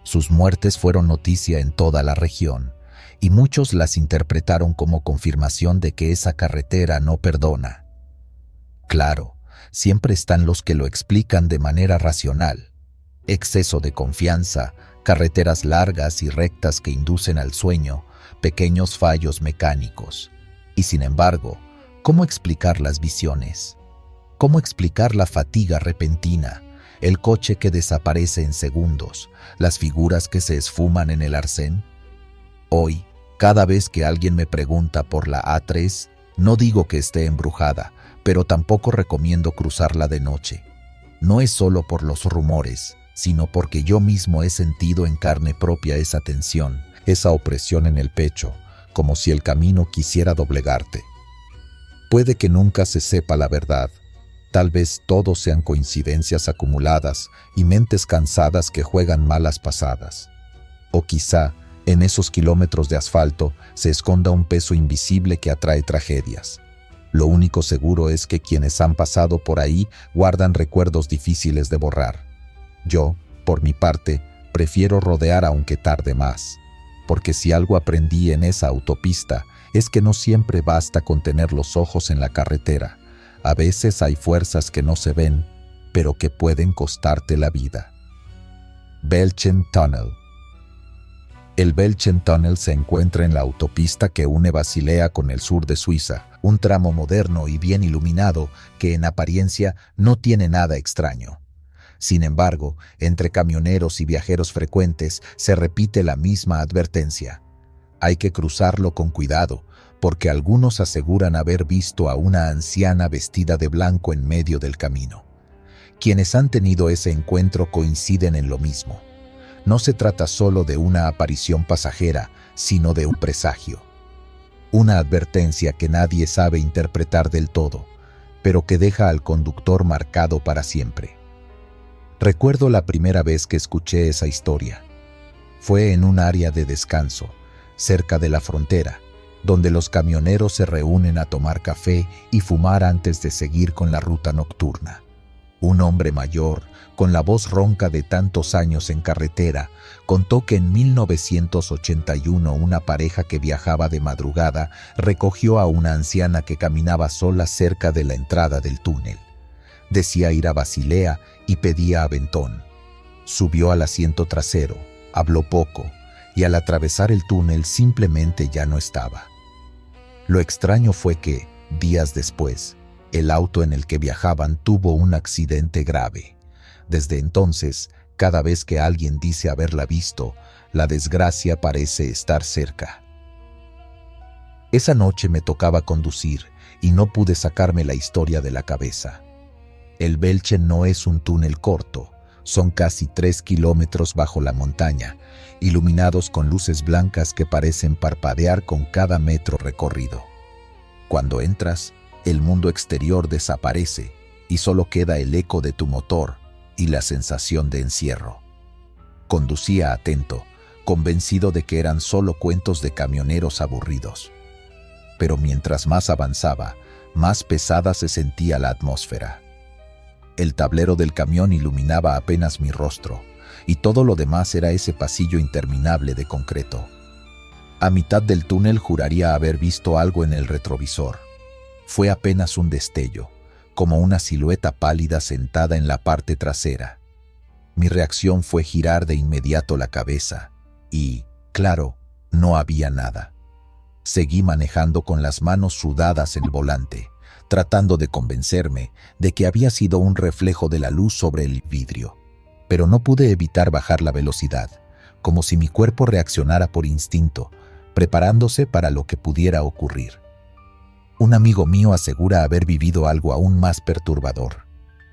Sus muertes fueron noticia en toda la región, y muchos las interpretaron como confirmación de que esa carretera no perdona. Claro, siempre están los que lo explican de manera racional. Exceso de confianza, carreteras largas y rectas que inducen al sueño, pequeños fallos mecánicos. Y sin embargo, ¿cómo explicar las visiones? ¿Cómo explicar la fatiga repentina, el coche que desaparece en segundos, las figuras que se esfuman en el arcén? Hoy, cada vez que alguien me pregunta por la A3, no digo que esté embrujada, pero tampoco recomiendo cruzarla de noche. No es solo por los rumores, sino porque yo mismo he sentido en carne propia esa tensión, esa opresión en el pecho, como si el camino quisiera doblegarte. Puede que nunca se sepa la verdad. Tal vez todo sean coincidencias acumuladas y mentes cansadas que juegan malas pasadas. O quizá, en esos kilómetros de asfalto, se esconda un peso invisible que atrae tragedias. Lo único seguro es que quienes han pasado por ahí guardan recuerdos difíciles de borrar. Yo, por mi parte, prefiero rodear aunque tarde más, porque si algo aprendí en esa autopista es que no siempre basta con tener los ojos en la carretera. A veces hay fuerzas que no se ven, pero que pueden costarte la vida. Belchen Tunnel. El Belchen Tunnel se encuentra en la autopista que une Basilea con el sur de Suiza, un tramo moderno y bien iluminado que en apariencia no tiene nada extraño. Sin embargo, entre camioneros y viajeros frecuentes se repite la misma advertencia. Hay que cruzarlo con cuidado, porque algunos aseguran haber visto a una anciana vestida de blanco en medio del camino. Quienes han tenido ese encuentro coinciden en lo mismo. No se trata solo de una aparición pasajera, sino de un presagio. Una advertencia que nadie sabe interpretar del todo, pero que deja al conductor marcado para siempre. Recuerdo la primera vez que escuché esa historia. Fue en un área de descanso, cerca de la frontera, donde los camioneros se reúnen a tomar café y fumar antes de seguir con la ruta nocturna. Un hombre mayor, con la voz ronca de tantos años en carretera, contó que en 1981 una pareja que viajaba de madrugada recogió a una anciana que caminaba sola cerca de la entrada del túnel. Decía ir a Basilea y pedía aventón. Subió al asiento trasero, habló poco, y al atravesar el túnel simplemente ya no estaba. Lo extraño fue que, días después, el auto en el que viajaban tuvo un accidente grave. Desde entonces, cada vez que alguien dice haberla visto, la desgracia parece estar cerca. Esa noche me tocaba conducir y no pude sacarme la historia de la cabeza. El Belchen no es un túnel corto, son casi 3 kilómetros bajo la montaña, iluminados con luces blancas que parecen parpadear con cada metro recorrido. Cuando entras, el mundo exterior desaparece y solo queda el eco de tu motor y la sensación de encierro. Conducía atento, convencido de que eran solo cuentos de camioneros aburridos. Pero mientras más avanzaba, más pesada se sentía la atmósfera. El tablero del camión iluminaba apenas mi rostro, y todo lo demás era ese pasillo interminable de concreto. A mitad del túnel juraría haber visto algo en el retrovisor. Fue apenas un destello, como una silueta pálida sentada en la parte trasera. Mi reacción fue girar de inmediato la cabeza y, claro, no había nada. Seguí manejando con las manos sudadas en el volante, tratando de convencerme de que había sido un reflejo de la luz sobre el vidrio. Pero no pude evitar bajar la velocidad, como si mi cuerpo reaccionara por instinto, preparándose para lo que pudiera ocurrir. Un amigo mío asegura haber vivido algo aún más perturbador.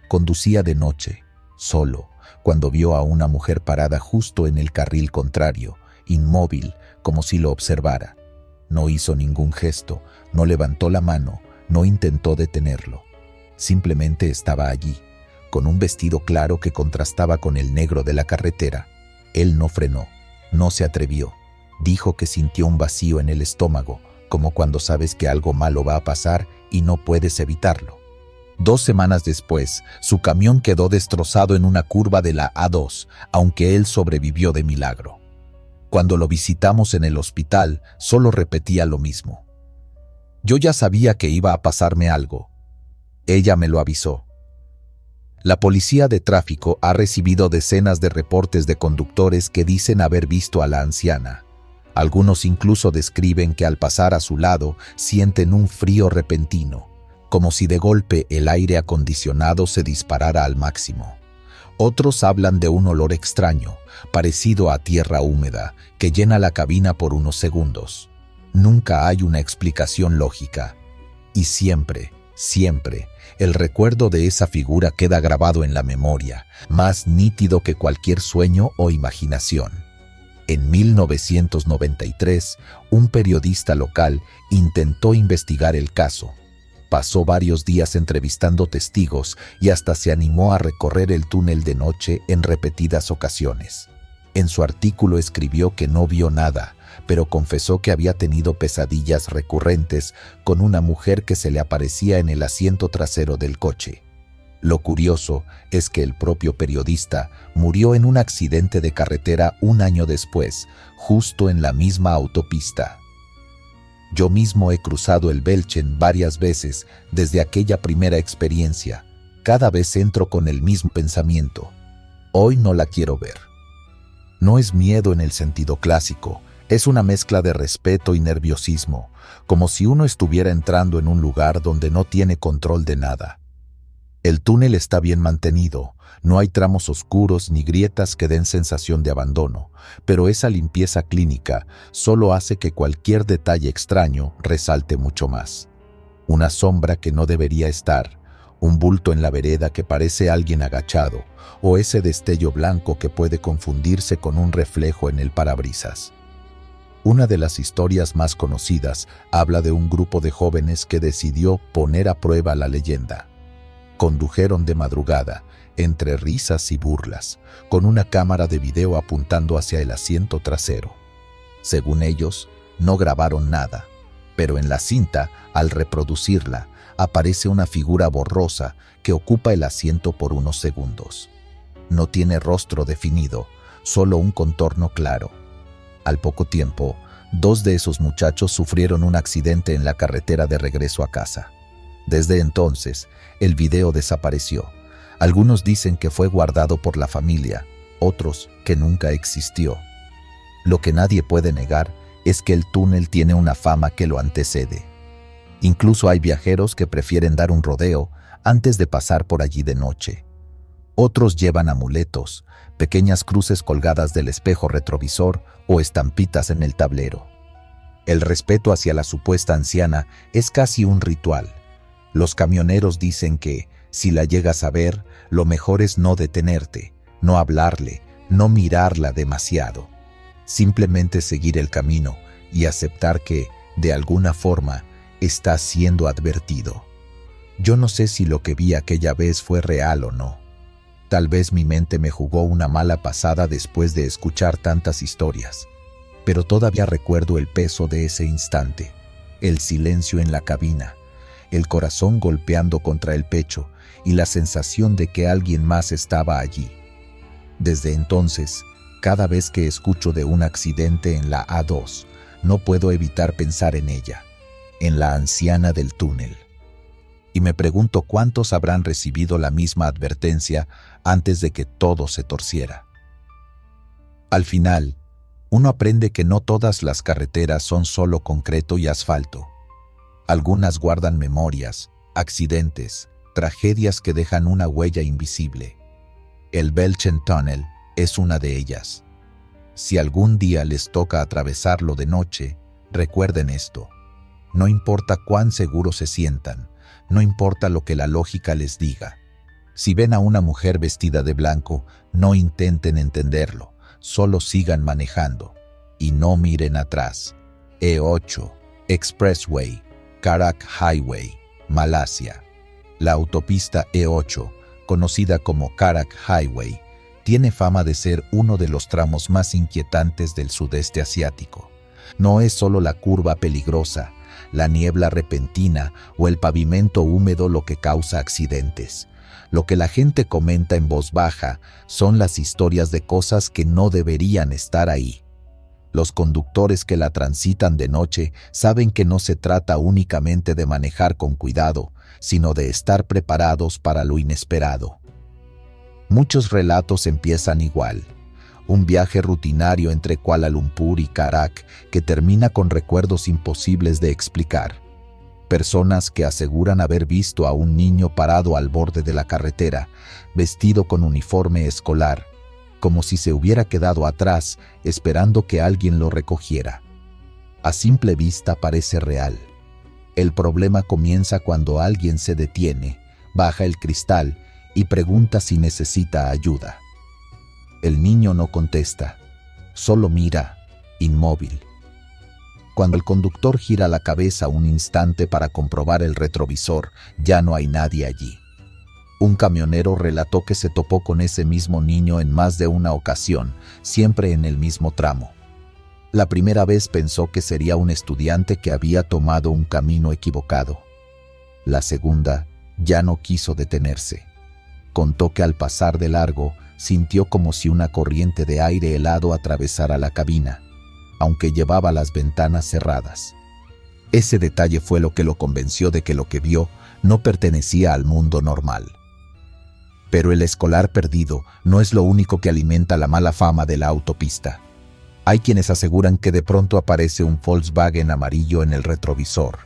Conducía de noche, solo, cuando vio a una mujer parada justo en el carril contrario, inmóvil, como si lo observara. No hizo ningún gesto, no levantó la mano, no intentó detenerlo. Simplemente estaba allí, con un vestido claro que contrastaba con el negro de la carretera. Él no frenó, no se atrevió. Dijo que sintió un vacío en el estómago, como cuando sabes que algo malo va a pasar y no puedes evitarlo. 2 semanas después, su camión quedó destrozado en una curva de la A2, aunque él sobrevivió de milagro. Cuando lo visitamos en el hospital, solo repetía lo mismo. Yo ya sabía que iba a pasarme algo. Ella me lo avisó. La policía de tráfico ha recibido decenas de reportes de conductores que dicen haber visto a la anciana. Algunos incluso describen que al pasar a su lado sienten un frío repentino, como si de golpe el aire acondicionado se disparara al máximo. Otros hablan de un olor extraño, parecido a tierra húmeda, que llena la cabina por unos segundos. Nunca hay una explicación lógica. Y siempre, el recuerdo de esa figura queda grabado en la memoria, más nítido que cualquier sueño o imaginación. En 1993, un periodista local intentó investigar el caso. Pasó varios días entrevistando testigos y hasta se animó a recorrer el túnel de noche en repetidas ocasiones. En su artículo escribió que no vio nada, pero confesó que había tenido pesadillas recurrentes con una mujer que se le aparecía en el asiento trasero del coche. Lo curioso es que el propio periodista murió en un accidente de carretera un año después, justo en la misma autopista. Yo mismo he cruzado el Belchen varias veces desde aquella primera experiencia. Cada vez entro con el mismo pensamiento. Hoy no la quiero ver. No es miedo en el sentido clásico, es una mezcla de respeto y nerviosismo, como si uno estuviera entrando en un lugar donde no tiene control de nada. El túnel está bien mantenido, no hay tramos oscuros ni grietas que den sensación de abandono, pero esa limpieza clínica solo hace que cualquier detalle extraño resalte mucho más. Una sombra que no debería estar, un bulto en la vereda que parece alguien agachado, o ese destello blanco que puede confundirse con un reflejo en el parabrisas. Una de las historias más conocidas habla de un grupo de jóvenes que decidió poner a prueba la leyenda. Condujeron de madrugada, entre risas y burlas, con una cámara de video apuntando hacia el asiento trasero. Según ellos, no grabaron nada, pero en la cinta, al reproducirla, aparece una figura borrosa que ocupa el asiento por unos segundos. No tiene rostro definido, solo un contorno claro. Al poco tiempo, 2 de esos muchachos sufrieron un accidente en la carretera de regreso a casa. Desde entonces, el video desapareció. Algunos dicen que fue guardado por la familia, otros que nunca existió. Lo que nadie puede negar es que el túnel tiene una fama que lo antecede. Incluso hay viajeros que prefieren dar un rodeo antes de pasar por allí de noche. Otros llevan amuletos, pequeñas cruces colgadas del espejo retrovisor o estampitas en el tablero. El respeto hacia la supuesta anciana es casi un ritual. Los camioneros dicen que, si la llegas a ver, lo mejor es no detenerte, no hablarle, no mirarla demasiado. Simplemente seguir el camino y aceptar que, de alguna forma, está siendo advertido. Yo no sé si lo que vi aquella vez fue real o no. Tal vez mi mente me jugó una mala pasada después de escuchar tantas historias, pero todavía recuerdo el peso de ese instante, el silencio en la cabina, el corazón golpeando contra el pecho y la sensación de que alguien más estaba allí. Desde entonces, cada vez que escucho de un accidente en la A2, no puedo evitar pensar en ella, en la anciana del túnel. Y me pregunto cuántos habrán recibido la misma advertencia antes de que todo se torciera. Al final, uno aprende que no todas las carreteras son solo concreto y asfalto. Algunas guardan memorias, accidentes, tragedias que dejan una huella invisible. El Belchen Tunnel es una de ellas. Si algún día les toca atravesarlo de noche, recuerden esto. No importa cuán seguros se sientan, no importa lo que la lógica les diga. Si ven a una mujer vestida de blanco, no intenten entenderlo, solo sigan manejando. Y no miren atrás. E8, Expressway, Karak Highway, Malasia. La autopista E8, conocida como Karak Highway, tiene fama de ser uno de los tramos más inquietantes del sudeste asiático. No es solo la curva peligrosa, la niebla repentina o el pavimento húmedo lo que causa accidentes. Lo que la gente comenta en voz baja son las historias de cosas que no deberían estar ahí. Los conductores que la transitan de noche saben que no se trata únicamente de manejar con cuidado, sino de estar preparados para lo inesperado. Muchos relatos empiezan igual. Un viaje rutinario entre Kuala Lumpur y Karak que termina con recuerdos imposibles de explicar. Personas que aseguran haber visto a un niño parado al borde de la carretera, vestido con uniforme escolar, como si se hubiera quedado atrás esperando que alguien lo recogiera. A simple vista parece real. El problema comienza cuando alguien se detiene, baja el cristal y pregunta si necesita ayuda. El niño no contesta, solo mira, inmóvil. Cuando el conductor gira la cabeza un instante para comprobar el retrovisor, ya no hay nadie allí. Un camionero relató que se topó con ese mismo niño en más de una ocasión, siempre en el mismo tramo. La primera vez pensó que sería un estudiante que había tomado un camino equivocado. La segunda, ya no quiso detenerse. Contó que al pasar de largo, sintió como si una corriente de aire helado atravesara la cabina, aunque llevaba las ventanas cerradas. Ese detalle fue lo que lo convenció de que lo que vio no pertenecía al mundo normal. Pero el escolar perdido no es lo único que alimenta la mala fama de la autopista. Hay quienes aseguran que de pronto aparece un Volkswagen amarillo en el retrovisor.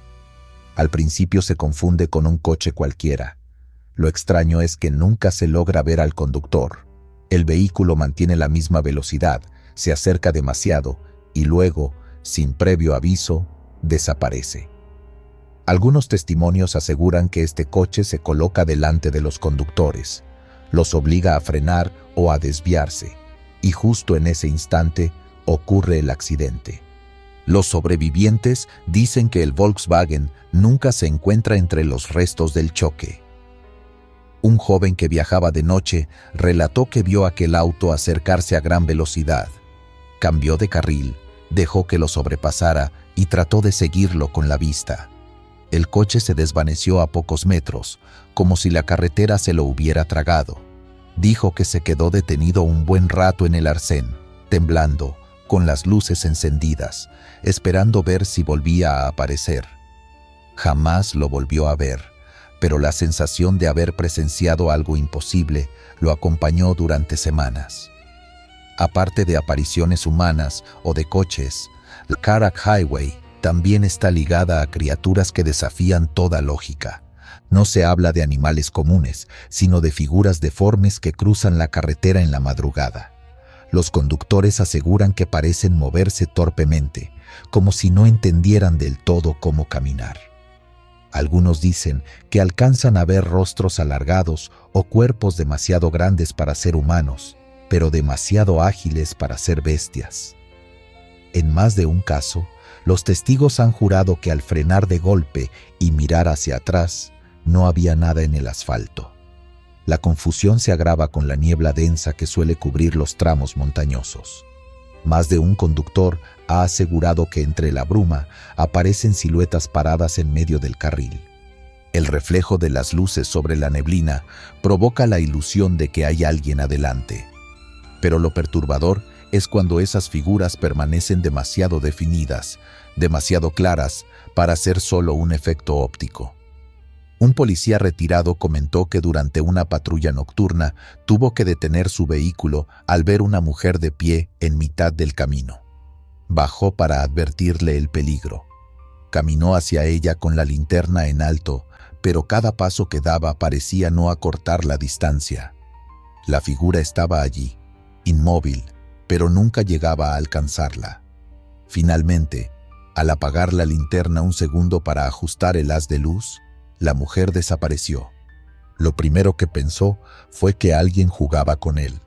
Al principio se confunde con un coche cualquiera. Lo extraño es que nunca se logra ver al conductor. El vehículo mantiene la misma velocidad, se acerca demasiado y luego, sin previo aviso, desaparece. Algunos testimonios aseguran que este coche se coloca delante de los conductores, los obliga a frenar o a desviarse, y justo en ese instante ocurre el accidente. Los sobrevivientes dicen que el Volkswagen nunca se encuentra entre los restos del choque. Un joven que viajaba de noche relató que vio aquel auto acercarse a gran velocidad. Cambió de carril, dejó que lo sobrepasara y trató de seguirlo con la vista. El coche se desvaneció a pocos metros, como si la carretera se lo hubiera tragado. Dijo que se quedó detenido un buen rato en el arcén, temblando, con las luces encendidas, esperando ver si volvía a aparecer. Jamás lo volvió a ver, pero la sensación de haber presenciado algo imposible lo acompañó durante semanas. Aparte de apariciones humanas o de coches, la Karak Highway también está ligada a criaturas que desafían toda lógica. No se habla de animales comunes, sino de figuras deformes que cruzan la carretera en la madrugada. Los conductores aseguran que parecen moverse torpemente, como si no entendieran del todo cómo caminar. Algunos dicen que alcanzan a ver rostros alargados o cuerpos demasiado grandes para ser humanos, pero demasiado ágiles para ser bestias. En más de un caso, los testigos han jurado que al frenar de golpe y mirar hacia atrás, no había nada en el asfalto. La confusión se agrava con la niebla densa que suele cubrir los tramos montañosos. Más de un conductor ha asegurado que entre la bruma aparecen siluetas paradas en medio del carril. El reflejo de las luces sobre la neblina provoca la ilusión de que hay alguien adelante. Pero lo perturbador es cuando esas figuras permanecen demasiado definidas, demasiado claras para ser solo un efecto óptico. Un policía retirado comentó que durante una patrulla nocturna tuvo que detener su vehículo al ver una mujer de pie en mitad del camino. Bajó para advertirle el peligro. Caminó hacia ella con la linterna en alto, pero cada paso que daba parecía no acortar la distancia. La figura estaba allí, inmóvil, pero nunca llegaba a alcanzarla. Finalmente, al apagar la linterna un segundo para ajustar el haz de luz, la mujer desapareció. Lo primero que pensó fue que alguien jugaba con él,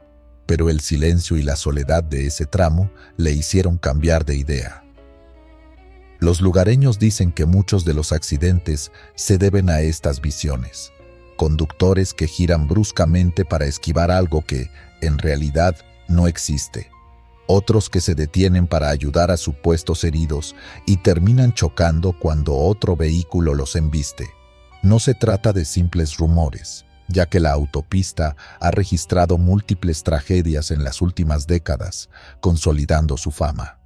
pero el silencio y la soledad de ese tramo le hicieron cambiar de idea. Los lugareños dicen que muchos de los accidentes se deben a estas visiones, conductores que giran bruscamente para esquivar algo que, en realidad, no existe. Otros que se detienen para ayudar a supuestos heridos y terminan chocando cuando otro vehículo los embiste. No se trata de simples rumores, ya que la autopista ha registrado múltiples tragedias en las últimas décadas, consolidando su fama.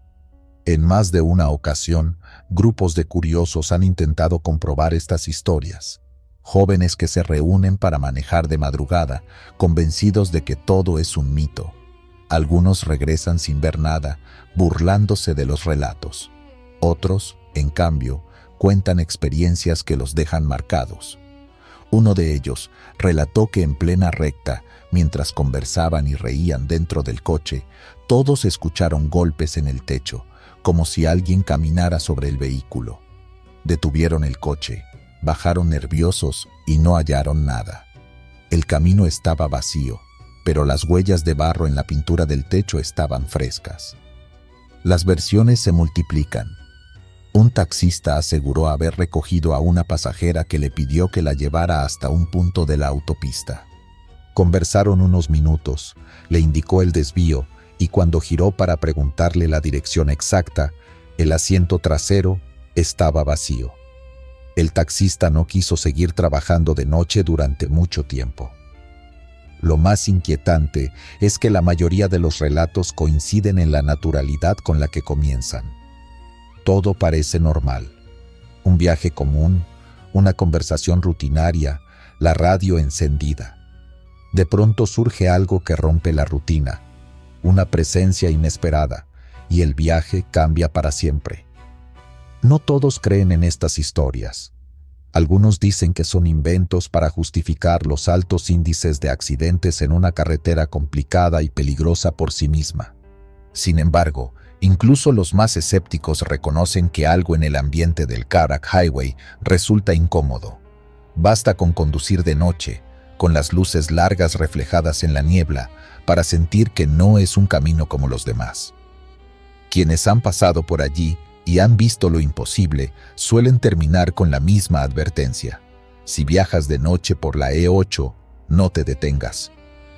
En más de una ocasión, grupos de curiosos han intentado comprobar estas historias. Jóvenes que se reúnen para manejar de madrugada, convencidos de que todo es un mito. Algunos regresan sin ver nada, burlándose de los relatos. Otros, en cambio, cuentan experiencias que los dejan marcados. Uno de ellos relató que en plena recta, mientras conversaban y reían dentro del coche, todos escucharon golpes en el techo, como si alguien caminara sobre el vehículo. Detuvieron el coche, bajaron nerviosos y no hallaron nada. El camino estaba vacío, pero las huellas de barro en la pintura del techo estaban frescas. Las versiones se multiplican. Un taxista aseguró haber recogido a una pasajera que le pidió que la llevara hasta un punto de la autopista. Conversaron unos minutos, le indicó el desvío y cuando giró para preguntarle la dirección exacta, el asiento trasero estaba vacío. El taxista no quiso seguir trabajando de noche durante mucho tiempo. Lo más inquietante es que la mayoría de los relatos coinciden en la naturalidad con la que comienzan. Todo parece normal. Un viaje común, una conversación rutinaria, la radio encendida. De pronto surge algo que rompe la rutina, una presencia inesperada, y el viaje cambia para siempre. No todos creen en estas historias. Algunos dicen que son inventos para justificar los altos índices de accidentes en una carretera complicada y peligrosa por sí misma. Sin embargo, incluso los más escépticos reconocen que algo en el ambiente del Karak Highway resulta incómodo. Basta con conducir de noche, con las luces largas reflejadas en la niebla, para sentir que no es un camino como los demás. Quienes han pasado por allí y han visto lo imposible suelen terminar con la misma advertencia. Si viajas de noche por la E8, no te detengas.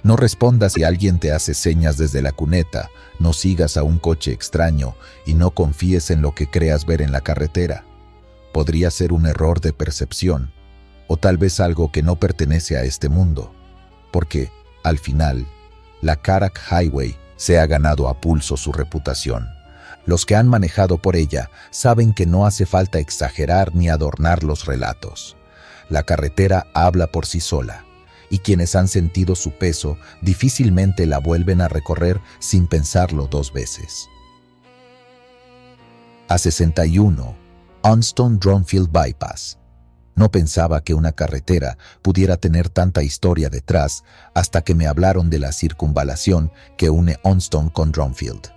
No respondas si alguien te hace señas desde la cuneta, no sigas a un coche extraño y no confíes en lo que creas ver en la carretera. Podría ser un error de percepción, o tal vez algo que no pertenece a este mundo, porque, al final, la Karak Highway se ha ganado a pulso su reputación. Los que han manejado por ella saben que no hace falta exagerar ni adornar los relatos. La carretera habla por sí sola, y quienes han sentido su peso difícilmente la vuelven a recorrer sin pensarlo dos veces. A61, Onston-Dronfield Bypass. No pensaba que una carretera pudiera tener tanta historia detrás hasta que me hablaron de la circunvalación que une Onston con Dronfield.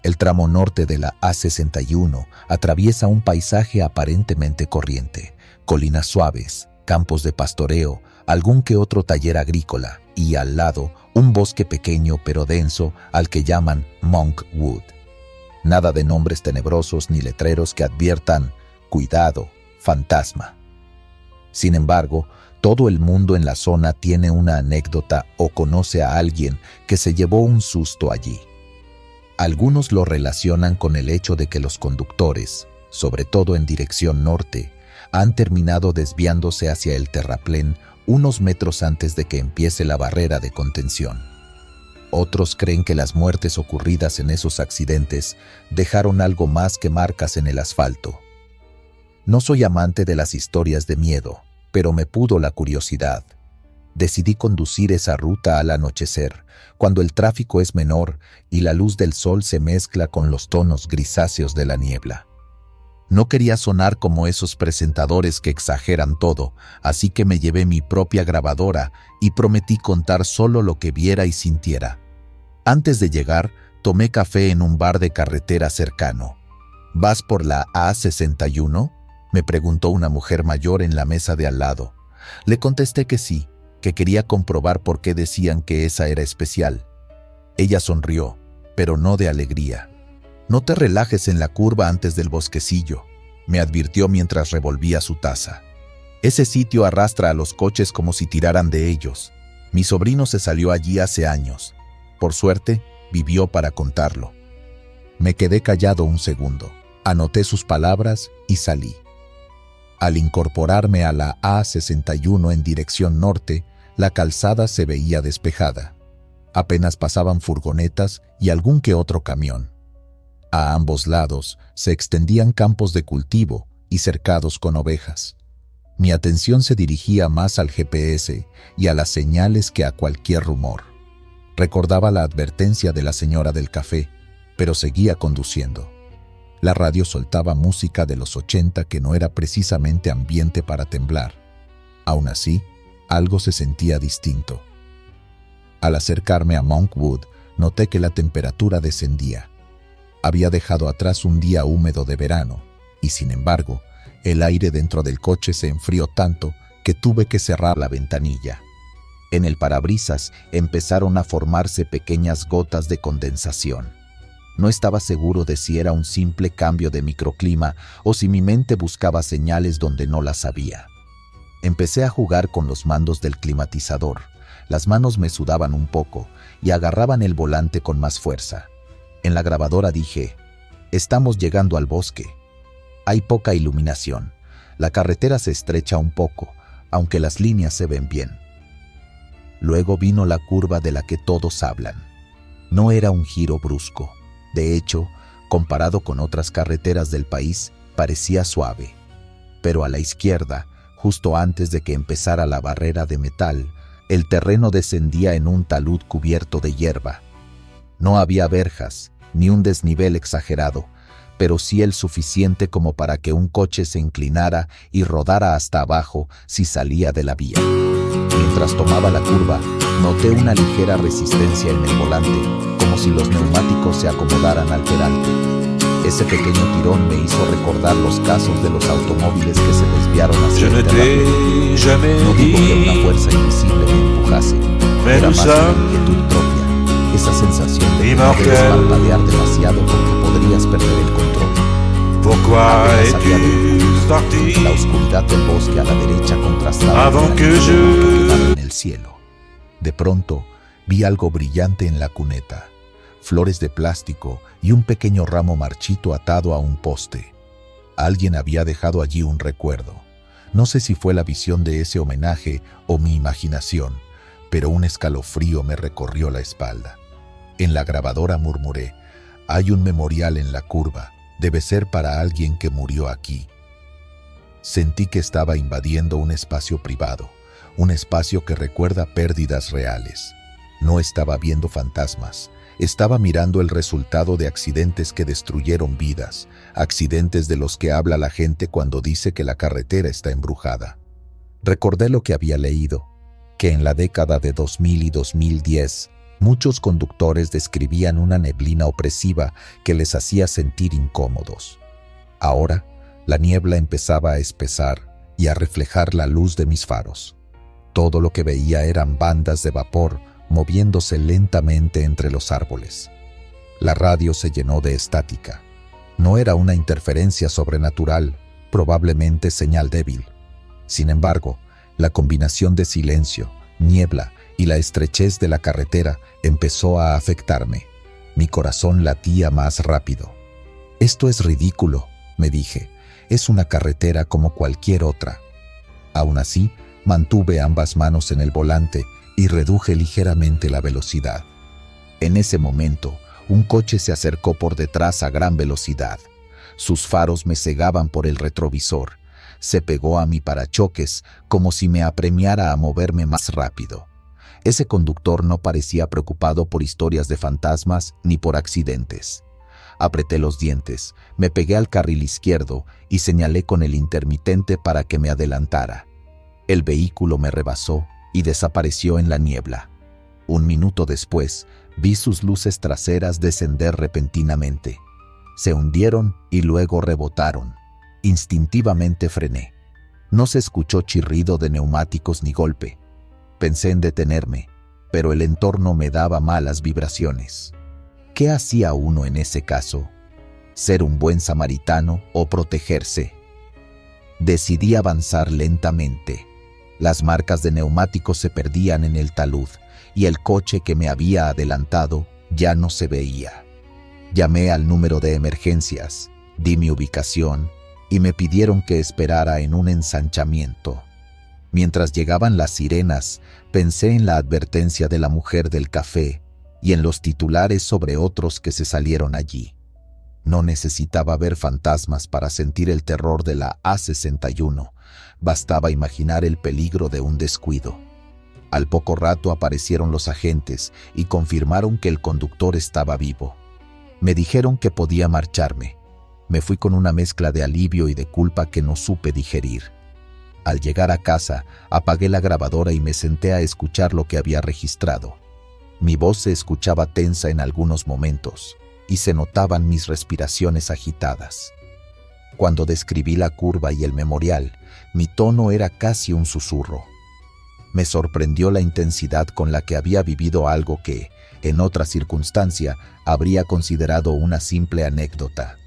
El tramo norte de la A61 atraviesa un paisaje aparentemente corriente, colinas suaves, campos de pastoreo, algún que otro taller agrícola y, al lado, un bosque pequeño pero denso al que llaman Monk Wood. Nada de nombres tenebrosos ni letreros que adviertan «Cuidado, fantasma». Sin embargo, todo el mundo en la zona tiene una anécdota o conoce a alguien que se llevó un susto allí. Algunos lo relacionan con el hecho de que los conductores, sobre todo en dirección norte, han terminado desviándose hacia el terraplén unos metros antes de que empiece la barrera de contención. Otros creen que las muertes ocurridas en esos accidentes dejaron algo más que marcas en el asfalto. No soy amante de las historias de miedo, pero me pudo la curiosidad. Decidí conducir esa ruta al anochecer, cuando el tráfico es menor y la luz del sol se mezcla con los tonos grisáceos de la niebla. No quería sonar como esos presentadores que exageran todo, así que me llevé mi propia grabadora y prometí contar solo lo que viera y sintiera. Antes de llegar, tomé café en un bar de carretera cercano. ¿Vas por la A61?, me preguntó una mujer mayor en la mesa de al lado. Le contesté que sí, que quería comprobar por qué decían que esa era especial. Ella sonrió, pero no de alegría. «No te relajes en la curva antes del bosquecillo», me advirtió mientras revolvía su taza. «Ese sitio arrastra a los coches como si tiraran de ellos. Mi sobrino se salió allí hace años. Por suerte, vivió para contarlo». Me quedé callado un segundo, anoté sus palabras y salí. Al incorporarme a la A61 en dirección norte, la calzada se veía despejada. Apenas pasaban furgonetas y algún que otro camión. A ambos lados se extendían campos de cultivo y cercados con ovejas. Mi atención se dirigía más al GPS y a las señales que a cualquier rumor. Recordaba la advertencia de la señora del café, pero seguía conduciendo. La radio soltaba música de los 80 que no era precisamente ambiente para temblar. Aún así, algo se sentía distinto. Al acercarme a Monk Wood, noté que la temperatura descendía. Había dejado atrás un día húmedo de verano, y sin embargo, el aire dentro del coche se enfrió tanto que tuve que cerrar la ventanilla. En el parabrisas empezaron a formarse pequeñas gotas de condensación. No estaba seguro de si era un simple cambio de microclima o si mi mente buscaba señales donde no las había. Empecé a jugar con los mandos del climatizador. Las manos me sudaban un poco y agarraban el volante con más fuerza. En la grabadora dije: «Estamos llegando al bosque. Hay poca iluminación. La carretera se estrecha un poco, aunque las líneas se ven bien». Luego vino la curva de la que todos hablan. No era un giro brusco. De hecho, comparado con otras carreteras del país, parecía suave. Pero a la izquierda, justo antes de que empezara la barrera de metal, el terreno descendía en un talud cubierto de hierba. No había verjas, ni un desnivel exagerado, pero sí el suficiente como para que un coche se inclinara y rodara hasta abajo si salía de la vía. Mientras tomaba la curva, noté una ligera resistencia en el volante, como si los neumáticos se acomodaran al peralte. Ese pequeño tirón me hizo recordar los casos de los automóviles que se desviaron hacia el terreno. No digo que una fuerza invisible me empujase, era más una inquietud propia, esa sensación de que no debes parpadear demasiado porque podrías perder el control. Apenas había dentro, la oscuridad del bosque a la derecha contrastaba con la luz que quedaba en el cielo. De pronto, vi algo brillante en la cuneta, flores de plástico y un pequeño ramo marchito atado a un poste. Alguien había dejado allí un recuerdo. No sé si fue la visión de ese homenaje o mi imaginación, pero un escalofrío me recorrió la espalda. En la grabadora murmuré: hay un memorial en la curva, debe ser para alguien que murió aquí. Sentí que estaba invadiendo un espacio privado, un espacio que recuerda pérdidas reales. No estaba viendo fantasmas, estaba mirando el resultado de accidentes que destruyeron vidas, accidentes de los que habla la gente cuando dice que la carretera está embrujada. Recordé lo que había leído, que en la década de 2000 y 2010, muchos conductores describían una neblina opresiva que les hacía sentir incómodos. Ahora, la niebla empezaba a espesar y a reflejar la luz de mis faros. Todo lo que veía eran bandas de vapor moviéndose lentamente entre los árboles. La radio se llenó de estática. No era una interferencia sobrenatural, probablemente señal débil. Sin embargo, la combinación de silencio, niebla y la estrechez de la carretera empezó a afectarme. Mi corazón latía más rápido. «Esto es ridículo», me dije. «Es una carretera como cualquier otra». Aún así, mantuve ambas manos en el volante y reduje ligeramente la velocidad. En ese momento, un coche se acercó por detrás a gran velocidad. Sus faros me cegaban por el retrovisor. Se pegó a mi parachoques como si me apremiara a moverme más rápido. Ese conductor no parecía preocupado por historias de fantasmas ni por accidentes. Apreté los dientes, me pegué al carril izquierdo y señalé con el intermitente para que me adelantara. El vehículo me rebasó y desapareció en la niebla. Un minuto después, vi sus luces traseras descender repentinamente. Se hundieron y luego rebotaron. Instintivamente frené. No se escuchó chirrido de neumáticos ni golpe. Pensé en detenerme, pero el entorno me daba malas vibraciones. ¿Qué hacía uno en ese caso? ¿Ser un buen samaritano o protegerse? Decidí avanzar lentamente. Las marcas de neumáticos se perdían en el talud y el coche que me había adelantado ya no se veía. Llamé al número de emergencias, di mi ubicación y me pidieron que esperara en un ensanchamiento. Mientras llegaban las sirenas, pensé en la advertencia de la mujer del café y en los titulares sobre otros que se salieron allí. No necesitaba ver fantasmas para sentir el terror de la A61. Bastaba imaginar el peligro de un descuido. Al poco rato aparecieron los agentes y confirmaron que el conductor estaba vivo. Me dijeron que podía marcharme. Me fui con una mezcla de alivio y de culpa que no supe digerir. Al llegar a casa, apagué la grabadora y me senté a escuchar lo que había registrado. Mi voz se escuchaba tensa en algunos momentos y se notaban mis respiraciones agitadas. Cuando describí la curva y el memorial, mi tono era casi un susurro. Me sorprendió la intensidad con la que había vivido algo que, en otra circunstancia, habría considerado una simple anécdota.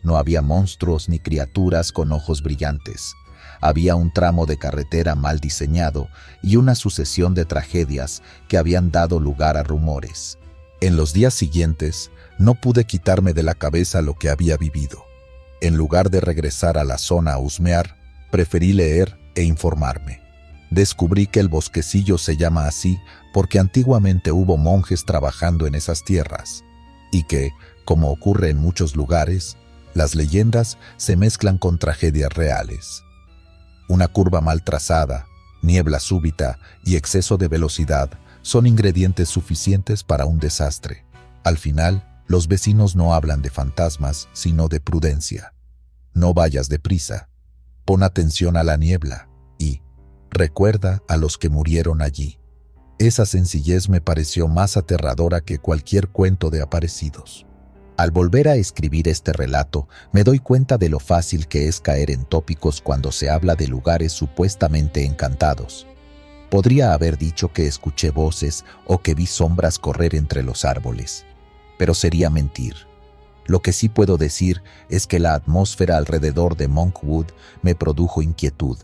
No había monstruos ni criaturas con ojos brillantes. Había un tramo de carretera mal diseñado y una sucesión de tragedias que habían dado lugar a rumores. En los días siguientes, no pude quitarme de la cabeza lo que había vivido. En lugar de regresar a la zona a husmear, preferí leer e informarme. Descubrí que el bosquecillo se llama así porque antiguamente hubo monjes trabajando en esas tierras y que, como ocurre en muchos lugares, las leyendas se mezclan con tragedias reales. Una curva mal trazada, niebla súbita y exceso de velocidad son ingredientes suficientes para un desastre. Al final, Los vecinos no hablan de fantasmas, sino de prudencia. No vayas deprisa. Pon atención a la niebla y recuerda a los que murieron allí. Esa sencillez me pareció más aterradora que cualquier cuento de aparecidos. Al volver a escribir este relato, me doy cuenta de lo fácil que es caer en tópicos cuando se habla de lugares supuestamente encantados. Podría haber dicho que escuché voces o que vi sombras correr entre los árboles, pero sería mentir. Lo que sí puedo decir es que la atmósfera alrededor de Monkwood me produjo inquietud,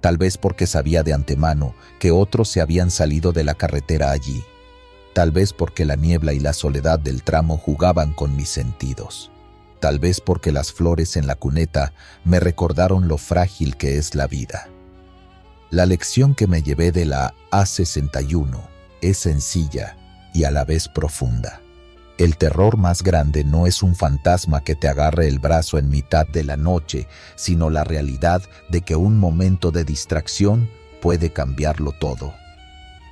tal vez porque sabía de antemano que otros se habían salido de la carretera allí. Tal vez porque la niebla y la soledad del tramo jugaban con mis sentidos. Tal vez porque las flores en la cuneta me recordaron lo frágil que es la vida. La lección que me llevé de la A61 es sencilla y a la vez profunda. El terror más grande no es un fantasma que te agarre el brazo en mitad de la noche, sino la realidad de que un momento de distracción puede cambiarlo todo.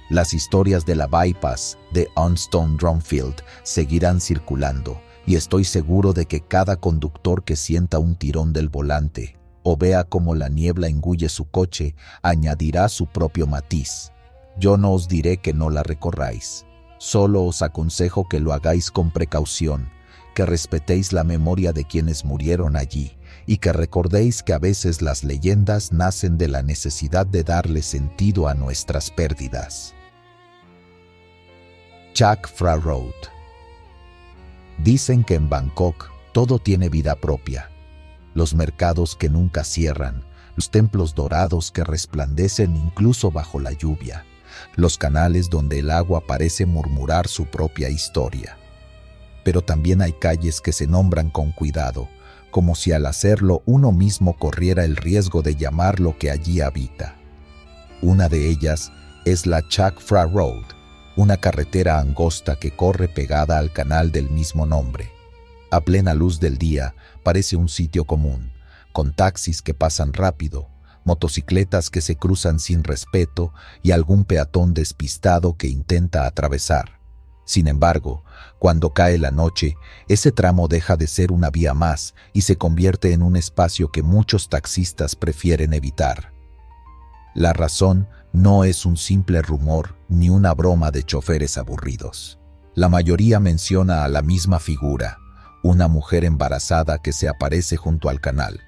Las historias de la bypass de Unstone Drumfield seguirán circulando y estoy seguro de que cada conductor que sienta un tirón del volante o vea cómo la niebla engulle su coche añadirá su propio matiz. Yo no os diré que no la recorráis. Solo os aconsejo que lo hagáis con precaución, que respetéis la memoria de quienes murieron allí y que recordéis que a veces las leyendas nacen de la necesidad de darle sentido a nuestras pérdidas. Chak Phra Road. Dicen que en Bangkok todo tiene vida propia. Los mercados que nunca cierran, los templos dorados que resplandecen incluso bajo la lluvia, los canales donde el agua parece murmurar su propia historia. Pero también hay calles que se nombran con cuidado, como si al hacerlo uno mismo corriera el riesgo de llamar lo que allí habita. Una de ellas es la Chak Phra Road, una carretera angosta que corre pegada al canal del mismo nombre. A plena luz del día parece un sitio común, con taxis que pasan rápido, motocicletas que se cruzan sin respeto y algún peatón despistado que intenta atravesar. Sin embargo, cuando cae la noche, ese tramo deja de ser una vía más y se convierte en un espacio que muchos taxistas prefieren evitar. La razón no es un simple rumor ni una broma de choferes aburridos. La mayoría menciona a la misma figura, una mujer embarazada que se aparece junto al canal.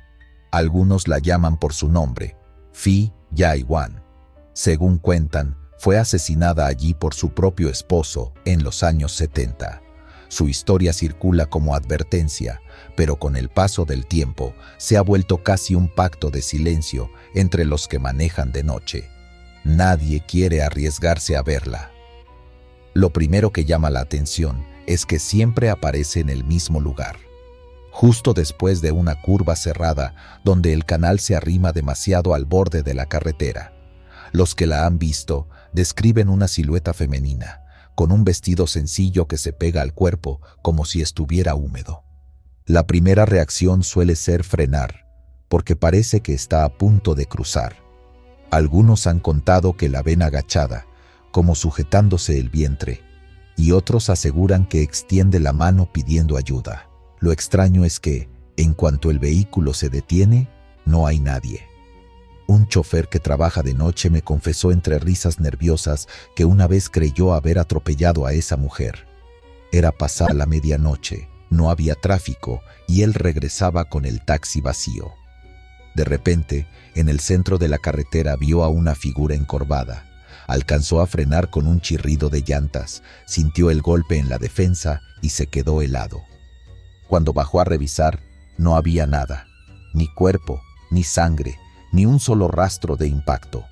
Algunos la llaman por su nombre, Phi Yai Wan. Según cuentan, fue asesinada allí por su propio esposo en los años 70. Su historia circula como advertencia, pero con el paso del tiempo se ha vuelto casi un pacto de silencio entre los que manejan de noche. Nadie quiere arriesgarse a verla. Lo primero que llama la atención es que siempre aparece en el mismo lugar, justo después de una curva cerrada donde el canal se arrima demasiado al borde de la carretera. Los que la han visto describen una silueta femenina, con un vestido sencillo que se pega al cuerpo como si estuviera húmedo. La primera reacción suele ser frenar, porque parece que está a punto de cruzar. Algunos han contado que la ven agachada, como sujetándose el vientre, y otros aseguran que extiende la mano pidiendo ayuda. Lo extraño es que, en cuanto el vehículo se detiene, no hay nadie. Un chofer que trabaja de noche me confesó entre risas nerviosas que una vez creyó haber atropellado a esa mujer. Era pasada la medianoche, no había tráfico y él regresaba con el taxi vacío. De repente, en el centro de la carretera vio a una figura encorvada. Alcanzó a frenar con un chirrido de llantas, sintió el golpe en la defensa y se quedó helado. Cuando bajó a revisar, no había nada, ni cuerpo, ni sangre, ni un solo rastro de impacto.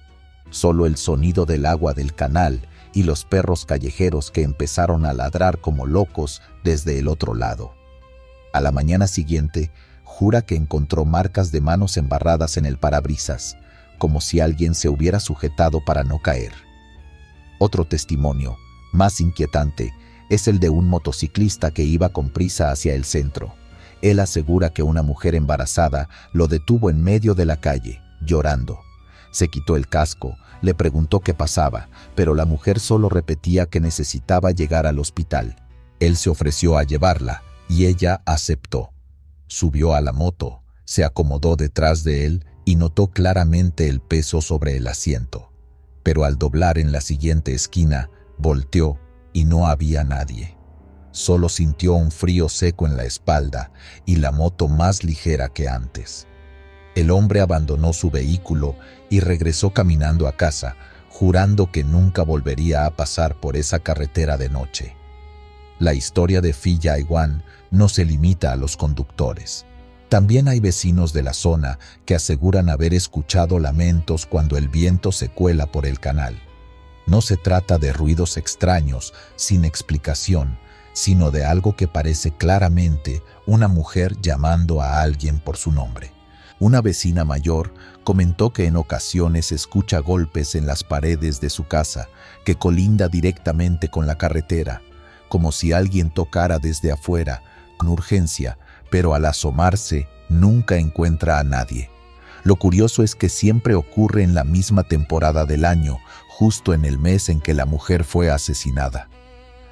Solo el sonido del agua del canal y los perros callejeros que empezaron a ladrar como locos desde el otro lado. A la mañana siguiente, jura que encontró marcas de manos embarradas en el parabrisas, como si alguien se hubiera sujetado para no caer. Otro testimonio, más inquietante, es el de un motociclista que iba con prisa hacia el centro. Él asegura que una mujer embarazada lo detuvo en medio de la calle, llorando. Se quitó el casco, le preguntó qué pasaba, pero la mujer solo repetía que necesitaba llegar al hospital. Él se ofreció a llevarla y ella aceptó. Subió a la moto, se acomodó detrás de él y notó claramente el peso sobre el asiento. Pero al doblar en la siguiente esquina, volteó y no había nadie. Solo sintió un frío seco en la espalda y la moto más ligera que antes. El hombre abandonó su vehículo y regresó caminando a casa, jurando que nunca volvería a pasar por esa carretera de noche. La historia de Phi Yai Wan no se limita a los conductores. También hay vecinos de la zona que aseguran haber escuchado lamentos cuando el viento se cuela por el canal. No se trata de ruidos extraños, sin explicación, sino de algo que parece claramente una mujer llamando a alguien por su nombre. Una vecina mayor comentó que en ocasiones escucha golpes en las paredes de su casa, que colinda directamente con la carretera, como si alguien tocara desde afuera, con urgencia, pero al asomarse nunca encuentra a nadie. Lo curioso es que siempre ocurre en la misma temporada del año, justo en el mes en que la mujer fue asesinada.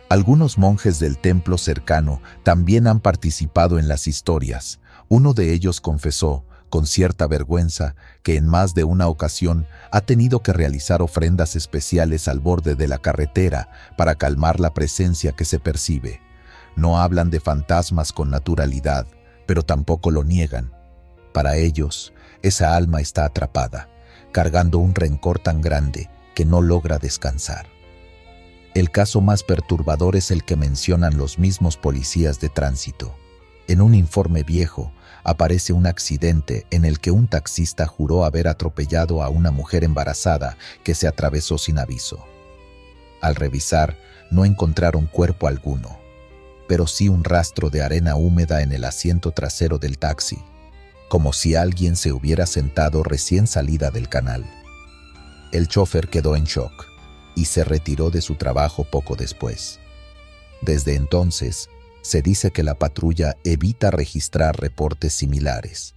Algunos monjes del templo cercano también han participado en las historias. Uno de ellos confesó, con cierta vergüenza, que en más de una ocasión ha tenido que realizar ofrendas especiales al borde de la carretera para calmar la presencia que se percibe. No hablan de fantasmas con naturalidad, pero tampoco lo niegan. Para ellos, esa alma está atrapada, cargando un rencor tan grande que no logra descansar. El caso más perturbador es el que mencionan los mismos policías de tránsito. En un informe viejo, aparece un accidente en el que un taxista juró haber atropellado a una mujer embarazada que se atravesó sin aviso. Al revisar, no encontraron cuerpo alguno, pero sí un rastro de arena húmeda en el asiento trasero del taxi, como si alguien se hubiera sentado recién salida del canal. El chofer quedó en shock y se retiró de su trabajo poco después. Desde entonces, se dice que la patrulla evita registrar reportes similares.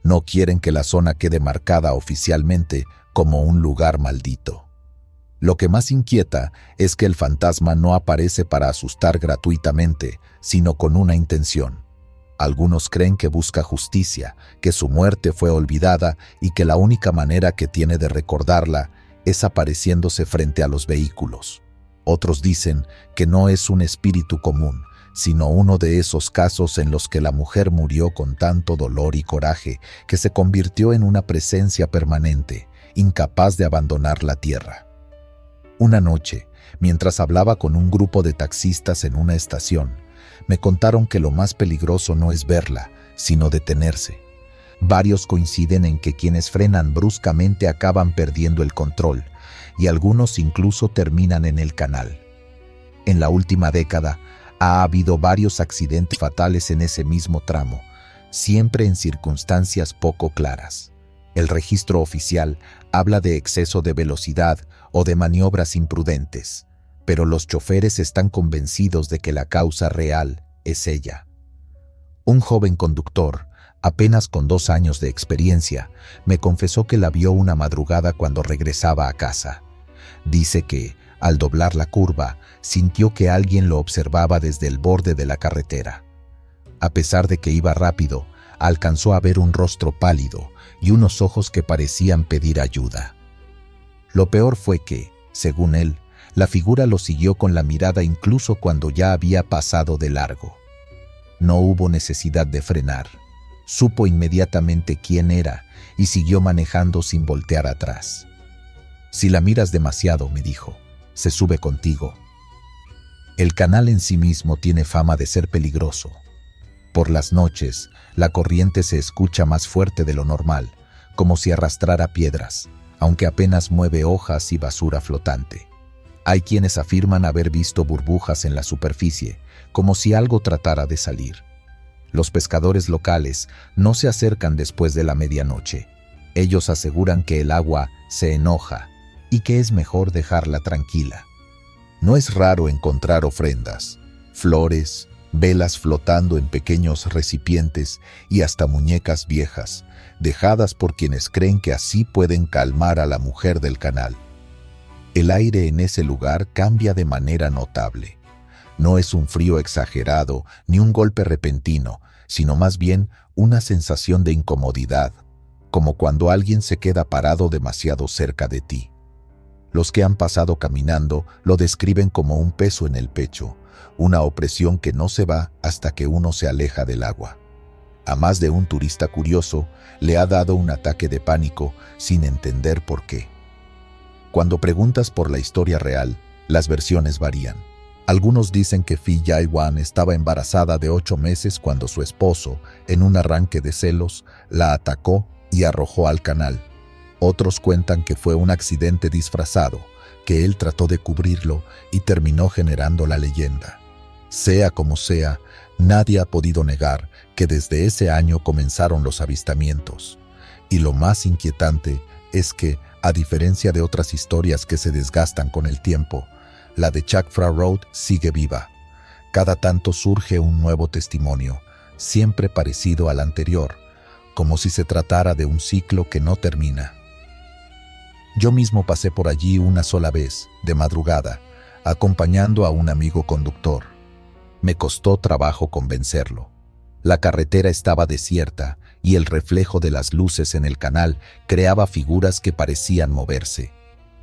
No quieren que la zona quede marcada oficialmente como un lugar maldito. Lo que más inquieta es que el fantasma no aparece para asustar gratuitamente, sino con una intención. Algunos creen que busca justicia, que su muerte fue olvidada y que la única manera que tiene de recordarla es apareciéndose frente a los vehículos. Otros dicen que no es un espíritu común, sino uno de esos casos en los que la mujer murió con tanto dolor y coraje que se convirtió en una presencia permanente, incapaz de abandonar la tierra. Una noche, mientras hablaba con un grupo de taxistas en una estación, me contaron que lo más peligroso no es verla, sino detenerse. Varios coinciden en que quienes frenan bruscamente acaban perdiendo el control, y algunos incluso terminan en el canal. En la última década, ha habido varios accidentes fatales en ese mismo tramo, siempre en circunstancias poco claras. El registro oficial habla de exceso de velocidad o de maniobras imprudentes, pero los choferes están convencidos de que la causa real es ella. Un joven conductor, apenas con 2 años de experiencia, me confesó que la vio una madrugada cuando regresaba a casa. Dice que, al doblar la curva, sintió que alguien lo observaba desde el borde de la carretera. A pesar de que iba rápido, alcanzó a ver un rostro pálido y unos ojos que parecían pedir ayuda. Lo peor fue que, según él, la figura lo siguió con la mirada incluso cuando ya había pasado de largo. No hubo necesidad de frenar. Supo inmediatamente quién era y siguió manejando sin voltear atrás. «Si la miras demasiado», me dijo, «se sube contigo». El canal en sí mismo tiene fama de ser peligroso. Por las noches, la corriente se escucha más fuerte de lo normal, como si arrastrara piedras, aunque apenas mueve hojas y basura flotante. Hay quienes afirman haber visto burbujas en la superficie, como si algo tratara de salir. Los pescadores locales no se acercan después de la medianoche. Ellos aseguran que el agua se enoja y que es mejor dejarla tranquila. No es raro encontrar ofrendas, flores, velas flotando en pequeños recipientes y hasta muñecas viejas, dejadas por quienes creen que así pueden calmar a la mujer del canal. El aire en ese lugar cambia de manera notable. No es un frío exagerado ni un golpe repentino, sino más bien una sensación de incomodidad, como cuando alguien se queda parado demasiado cerca de ti. Los que han pasado caminando lo describen como un peso en el pecho, una opresión que no se va hasta que uno se aleja del agua. A más de un turista curioso le ha dado un ataque de pánico sin entender por qué. Cuando preguntas por la historia real, las versiones varían. Algunos dicen que Phi Yai Wan estaba embarazada de 8 meses cuando su esposo, en un arranque de celos, la atacó y arrojó al canal. Otros cuentan que fue un accidente disfrazado, que él trató de cubrirlo y terminó generando la leyenda. Sea como sea, nadie ha podido negar que desde ese año comenzaron los avistamientos. Y lo más inquietante es que, a diferencia de otras historias que se desgastan con el tiempo, la de Chak Phra Road sigue viva. Cada tanto surge un nuevo testimonio, siempre parecido al anterior, como si se tratara de un ciclo que no termina. Yo mismo pasé por allí una sola vez, de madrugada, acompañando a un amigo conductor. Me costó trabajo convencerlo. La carretera estaba desierta y el reflejo de las luces en el canal creaba figuras que parecían moverse.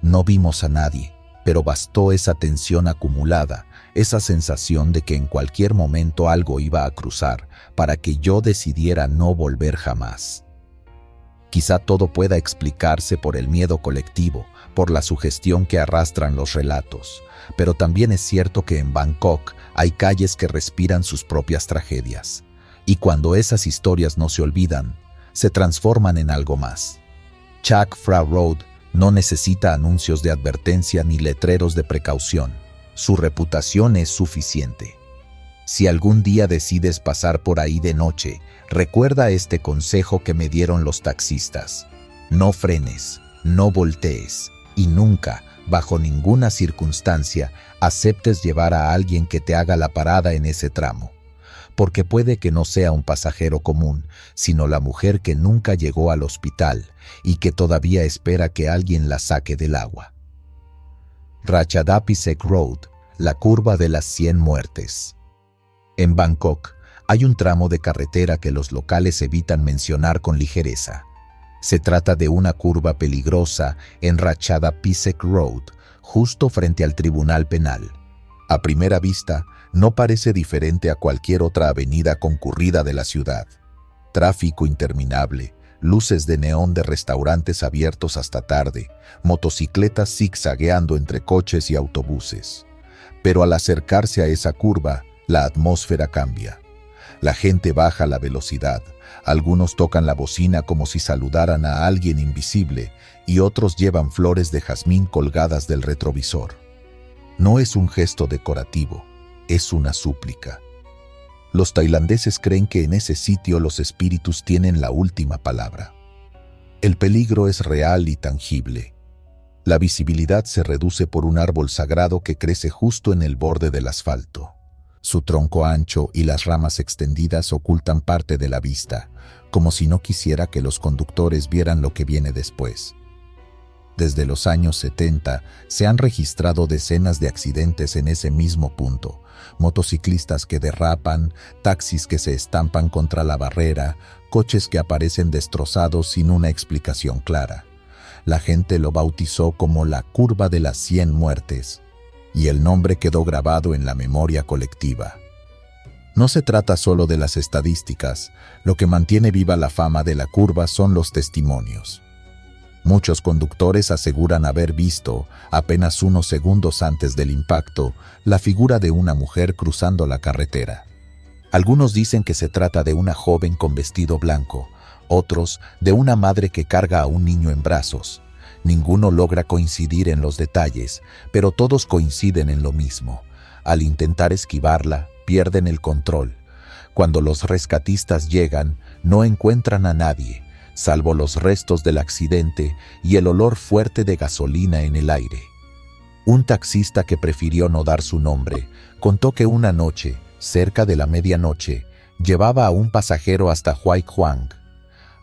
No vimos a nadie, pero bastó esa tensión acumulada, esa sensación de que en cualquier momento algo iba a cruzar, para que yo decidiera no volver jamás. Quizá todo pueda explicarse por el miedo colectivo, por la sugestión que arrastran los relatos, pero también es cierto que en Bangkok hay calles que respiran sus propias tragedias, y cuando esas historias no se olvidan, se transforman en algo más. Chak Phra Road no necesita anuncios de advertencia ni letreros de precaución. Su reputación es suficiente. Si algún día decides pasar por ahí de noche, recuerda este consejo que me dieron los taxistas. No frenes, no voltees y nunca, bajo ninguna circunstancia, aceptes llevar a alguien que te haga la parada en ese tramo. Porque puede que no sea un pasajero común, sino la mujer que nunca llegó al hospital y que todavía espera que alguien la saque del agua. Ratchadapisek Road, la curva de las 100 muertes. En Bangkok hay un tramo de carretera que los locales evitan mencionar con ligereza. Se trata de una curva peligrosa en Ratchadapisek Road, justo frente al Tribunal Penal. A primera vista, no parece diferente a cualquier otra avenida concurrida de la ciudad. Tráfico interminable, luces de neón de restaurantes abiertos hasta tarde, motocicletas zigzagueando entre coches y autobuses. Pero al acercarse a esa curva, la atmósfera cambia. La gente baja la velocidad, algunos tocan la bocina como si saludaran a alguien invisible y otros llevan flores de jazmín colgadas del retrovisor. No es un gesto decorativo, es una súplica. Los tailandeses creen que en ese sitio los espíritus tienen la última palabra. El peligro es real y tangible. La visibilidad se reduce por un árbol sagrado que crece justo en el borde del asfalto. Su tronco ancho y las ramas extendidas ocultan parte de la vista, como si no quisiera que los conductores vieran lo que viene después. Desde los años 70 se han registrado decenas de accidentes en ese mismo punto. Motociclistas que derrapan, taxis que se estampan contra la barrera, coches que aparecen destrozados sin una explicación clara. La gente lo bautizó como la curva de las 100 muertes, y el nombre quedó grabado en la memoria colectiva. No se trata solo de las estadísticas, lo que mantiene viva la fama de la curva son los testimonios. Muchos conductores aseguran haber visto, apenas unos segundos antes del impacto, la figura de una mujer cruzando la carretera. Algunos dicen que se trata de una joven con vestido blanco, otros de una madre que carga a un niño en brazos. Ninguno logra coincidir en los detalles, pero todos coinciden en lo mismo. Al intentar esquivarla, pierden el control. Cuando los rescatistas llegan, no encuentran a nadie, salvo los restos del accidente y el olor fuerte de gasolina en el aire. Un taxista que prefirió no dar su nombre, contó que una noche, cerca de la medianoche, llevaba a un pasajero hasta Huai Huang.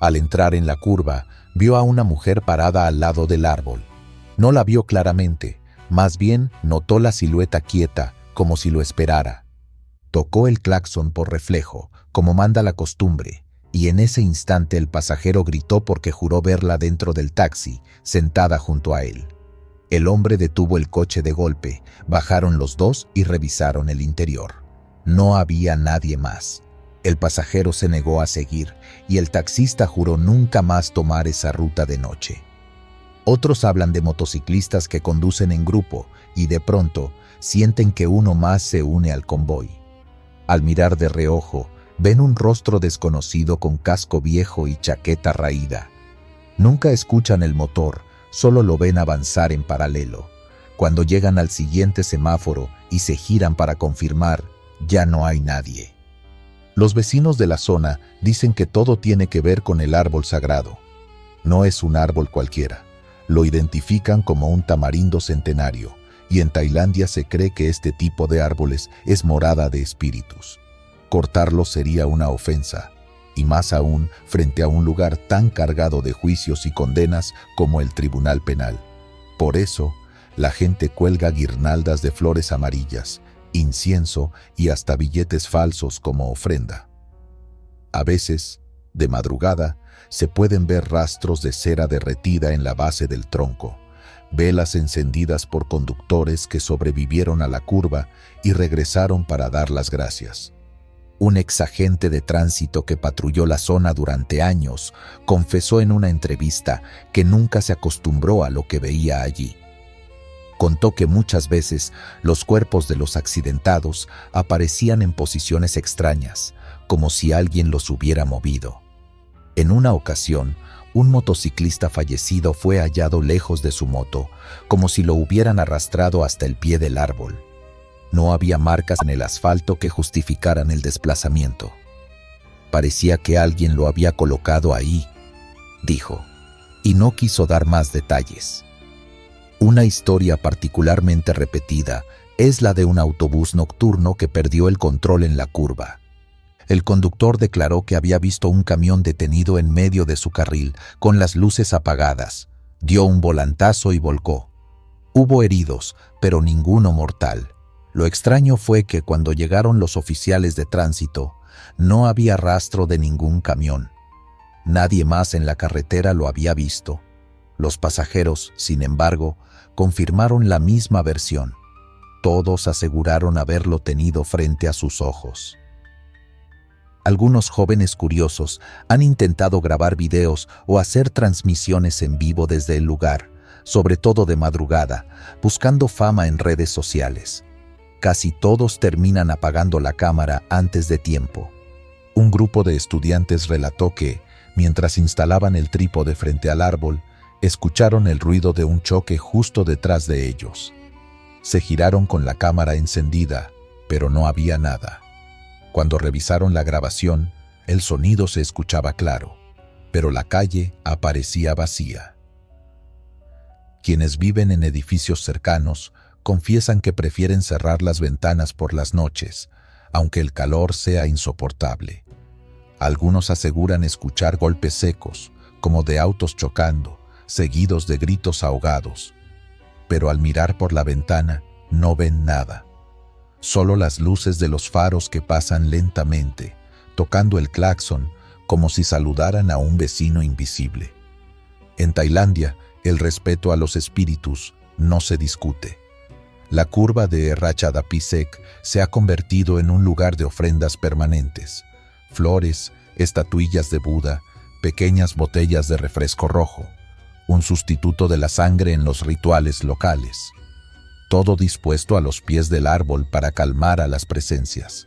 Al entrar en la curva, vio a una mujer parada al lado del árbol. No la vio claramente, más bien notó la silueta quieta, como si lo esperara. Tocó el claxon por reflejo, como manda la costumbre, y en ese instante el pasajero gritó porque juró verla dentro del taxi, sentada junto a él. El hombre detuvo el coche de golpe, bajaron los dos y revisaron el interior. No había nadie más. El pasajero se negó a seguir y el taxista juró nunca más tomar esa ruta de noche. Otros hablan de motociclistas que conducen en grupo y de pronto sienten que uno más se une al convoy. Al mirar de reojo, ven un rostro desconocido con casco viejo y chaqueta raída. Nunca escuchan el motor, solo lo ven avanzar en paralelo. Cuando llegan al siguiente semáforo y se giran para confirmar, ya no hay nadie. Los vecinos de la zona dicen que todo tiene que ver con el árbol sagrado. No es un árbol cualquiera. Lo identifican como un tamarindo centenario, y en Tailandia se cree que este tipo de árboles es morada de espíritus. Cortarlos sería una ofensa, y más aún frente a un lugar tan cargado de juicios y condenas como el Tribunal Penal. Por eso, la gente cuelga guirnaldas de flores amarillas, incienso y hasta billetes falsos como ofrenda. A veces, de madrugada, se pueden ver rastros de cera derretida en la base del tronco, velas encendidas por conductores que sobrevivieron a la curva y regresaron para dar las gracias. Un exagente de tránsito que patrulló la zona durante años confesó en una entrevista que nunca se acostumbró a lo que veía allí. Contó que muchas veces los cuerpos de los accidentados aparecían en posiciones extrañas, como si alguien los hubiera movido. En una ocasión, un motociclista fallecido fue hallado lejos de su moto, como si lo hubieran arrastrado hasta el pie del árbol. No había marcas en el asfalto que justificaran el desplazamiento. Parecía que alguien lo había colocado ahí, dijo, y no quiso dar más detalles. Una historia particularmente repetida es la de un autobús nocturno que perdió el control en la curva. El conductor declaró que había visto un camión detenido en medio de su carril, con las luces apagadas. Dio un volantazo y volcó. Hubo heridos, pero ninguno mortal. Lo extraño fue que cuando llegaron los oficiales de tránsito, no había rastro de ningún camión. Nadie más en la carretera lo había visto. Los pasajeros, sin embargo, confirmaron la misma versión. Todos aseguraron haberlo tenido frente a sus ojos. Algunos jóvenes curiosos han intentado grabar videos o hacer transmisiones en vivo desde el lugar, sobre todo de madrugada, buscando fama en redes sociales. Casi todos terminan apagando la cámara antes de tiempo. Un grupo de estudiantes relató que, mientras instalaban el trípode frente al árbol, escucharon el ruido de un choque justo detrás de ellos. Se giraron con la cámara encendida, pero no había nada. Cuando revisaron la grabación, el sonido se escuchaba claro, pero la calle aparecía vacía. Quienes viven en edificios cercanos confiesan que prefieren cerrar las ventanas por las noches, aunque el calor sea insoportable. Algunos aseguran escuchar golpes secos, como de autos chocando, seguidos de gritos ahogados. Pero al mirar por la ventana, no ven nada. Solo las luces de los faros que pasan lentamente, tocando el claxon como si saludaran a un vecino invisible. En Tailandia, el respeto a los espíritus no se discute. La curva de Ratchadapisek se ha convertido en un lugar de ofrendas permanentes. Flores, estatuillas de Buda, pequeñas botellas de refresco rojo, un sustituto de la sangre en los rituales locales. Todo dispuesto a los pies del árbol para calmar a las presencias.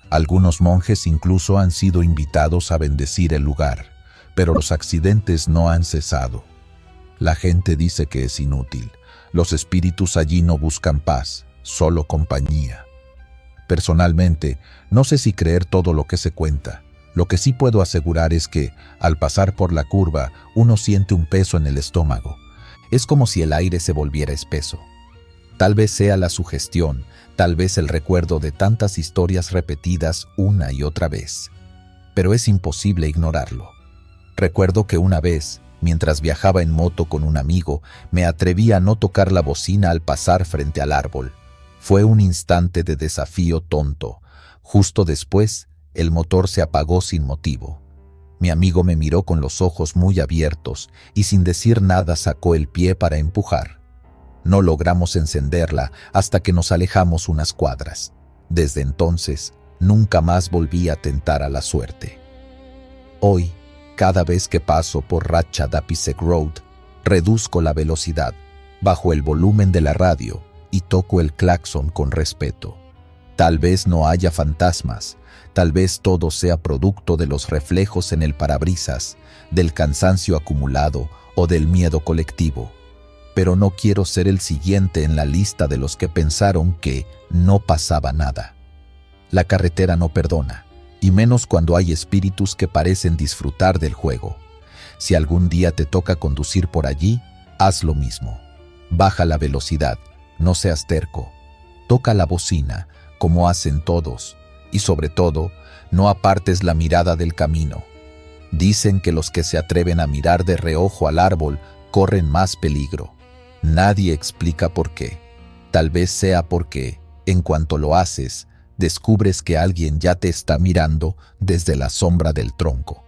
Algunos monjes incluso han sido invitados a bendecir el lugar, pero los accidentes no han cesado. La gente dice que es inútil. Los espíritus allí no buscan paz, solo compañía. Personalmente, no sé si creer todo lo que se cuenta. Lo que sí puedo asegurar es que, al pasar por la curva, uno siente un peso en el estómago. Es como si el aire se volviera espeso. Tal vez sea la sugestión, tal vez el recuerdo de tantas historias repetidas una y otra vez. Pero es imposible ignorarlo. Recuerdo que una vez, mientras viajaba en moto con un amigo, me atreví a no tocar la bocina al pasar frente al árbol. Fue un instante de desafío tonto. Justo después, el motor se apagó sin motivo. Mi amigo me miró con los ojos muy abiertos y sin decir nada sacó el pie para empujar. No logramos encenderla hasta que nos alejamos unas cuadras. Desde entonces, nunca más volví a tentar a la suerte. Hoy, cada vez que paso por Ratchadapisek Road, reduzco la velocidad, bajo el volumen de la radio y toco el claxon con respeto. Tal vez no haya fantasmas, tal vez todo sea producto de los reflejos en el parabrisas, del cansancio acumulado o del miedo colectivo. Pero no quiero ser el siguiente en la lista de los que pensaron que no pasaba nada. La carretera no perdona, y menos cuando hay espíritus que parecen disfrutar del juego. Si algún día te toca conducir por allí, haz lo mismo. Baja la velocidad, no seas terco. Toca la bocina, como hacen todos, y sobre todo, no apartes la mirada del camino. Dicen que los que se atreven a mirar de reojo al árbol corren más peligro. Nadie explica por qué. Tal vez sea porque, en cuanto lo haces, descubres que alguien ya te está mirando desde la sombra del tronco.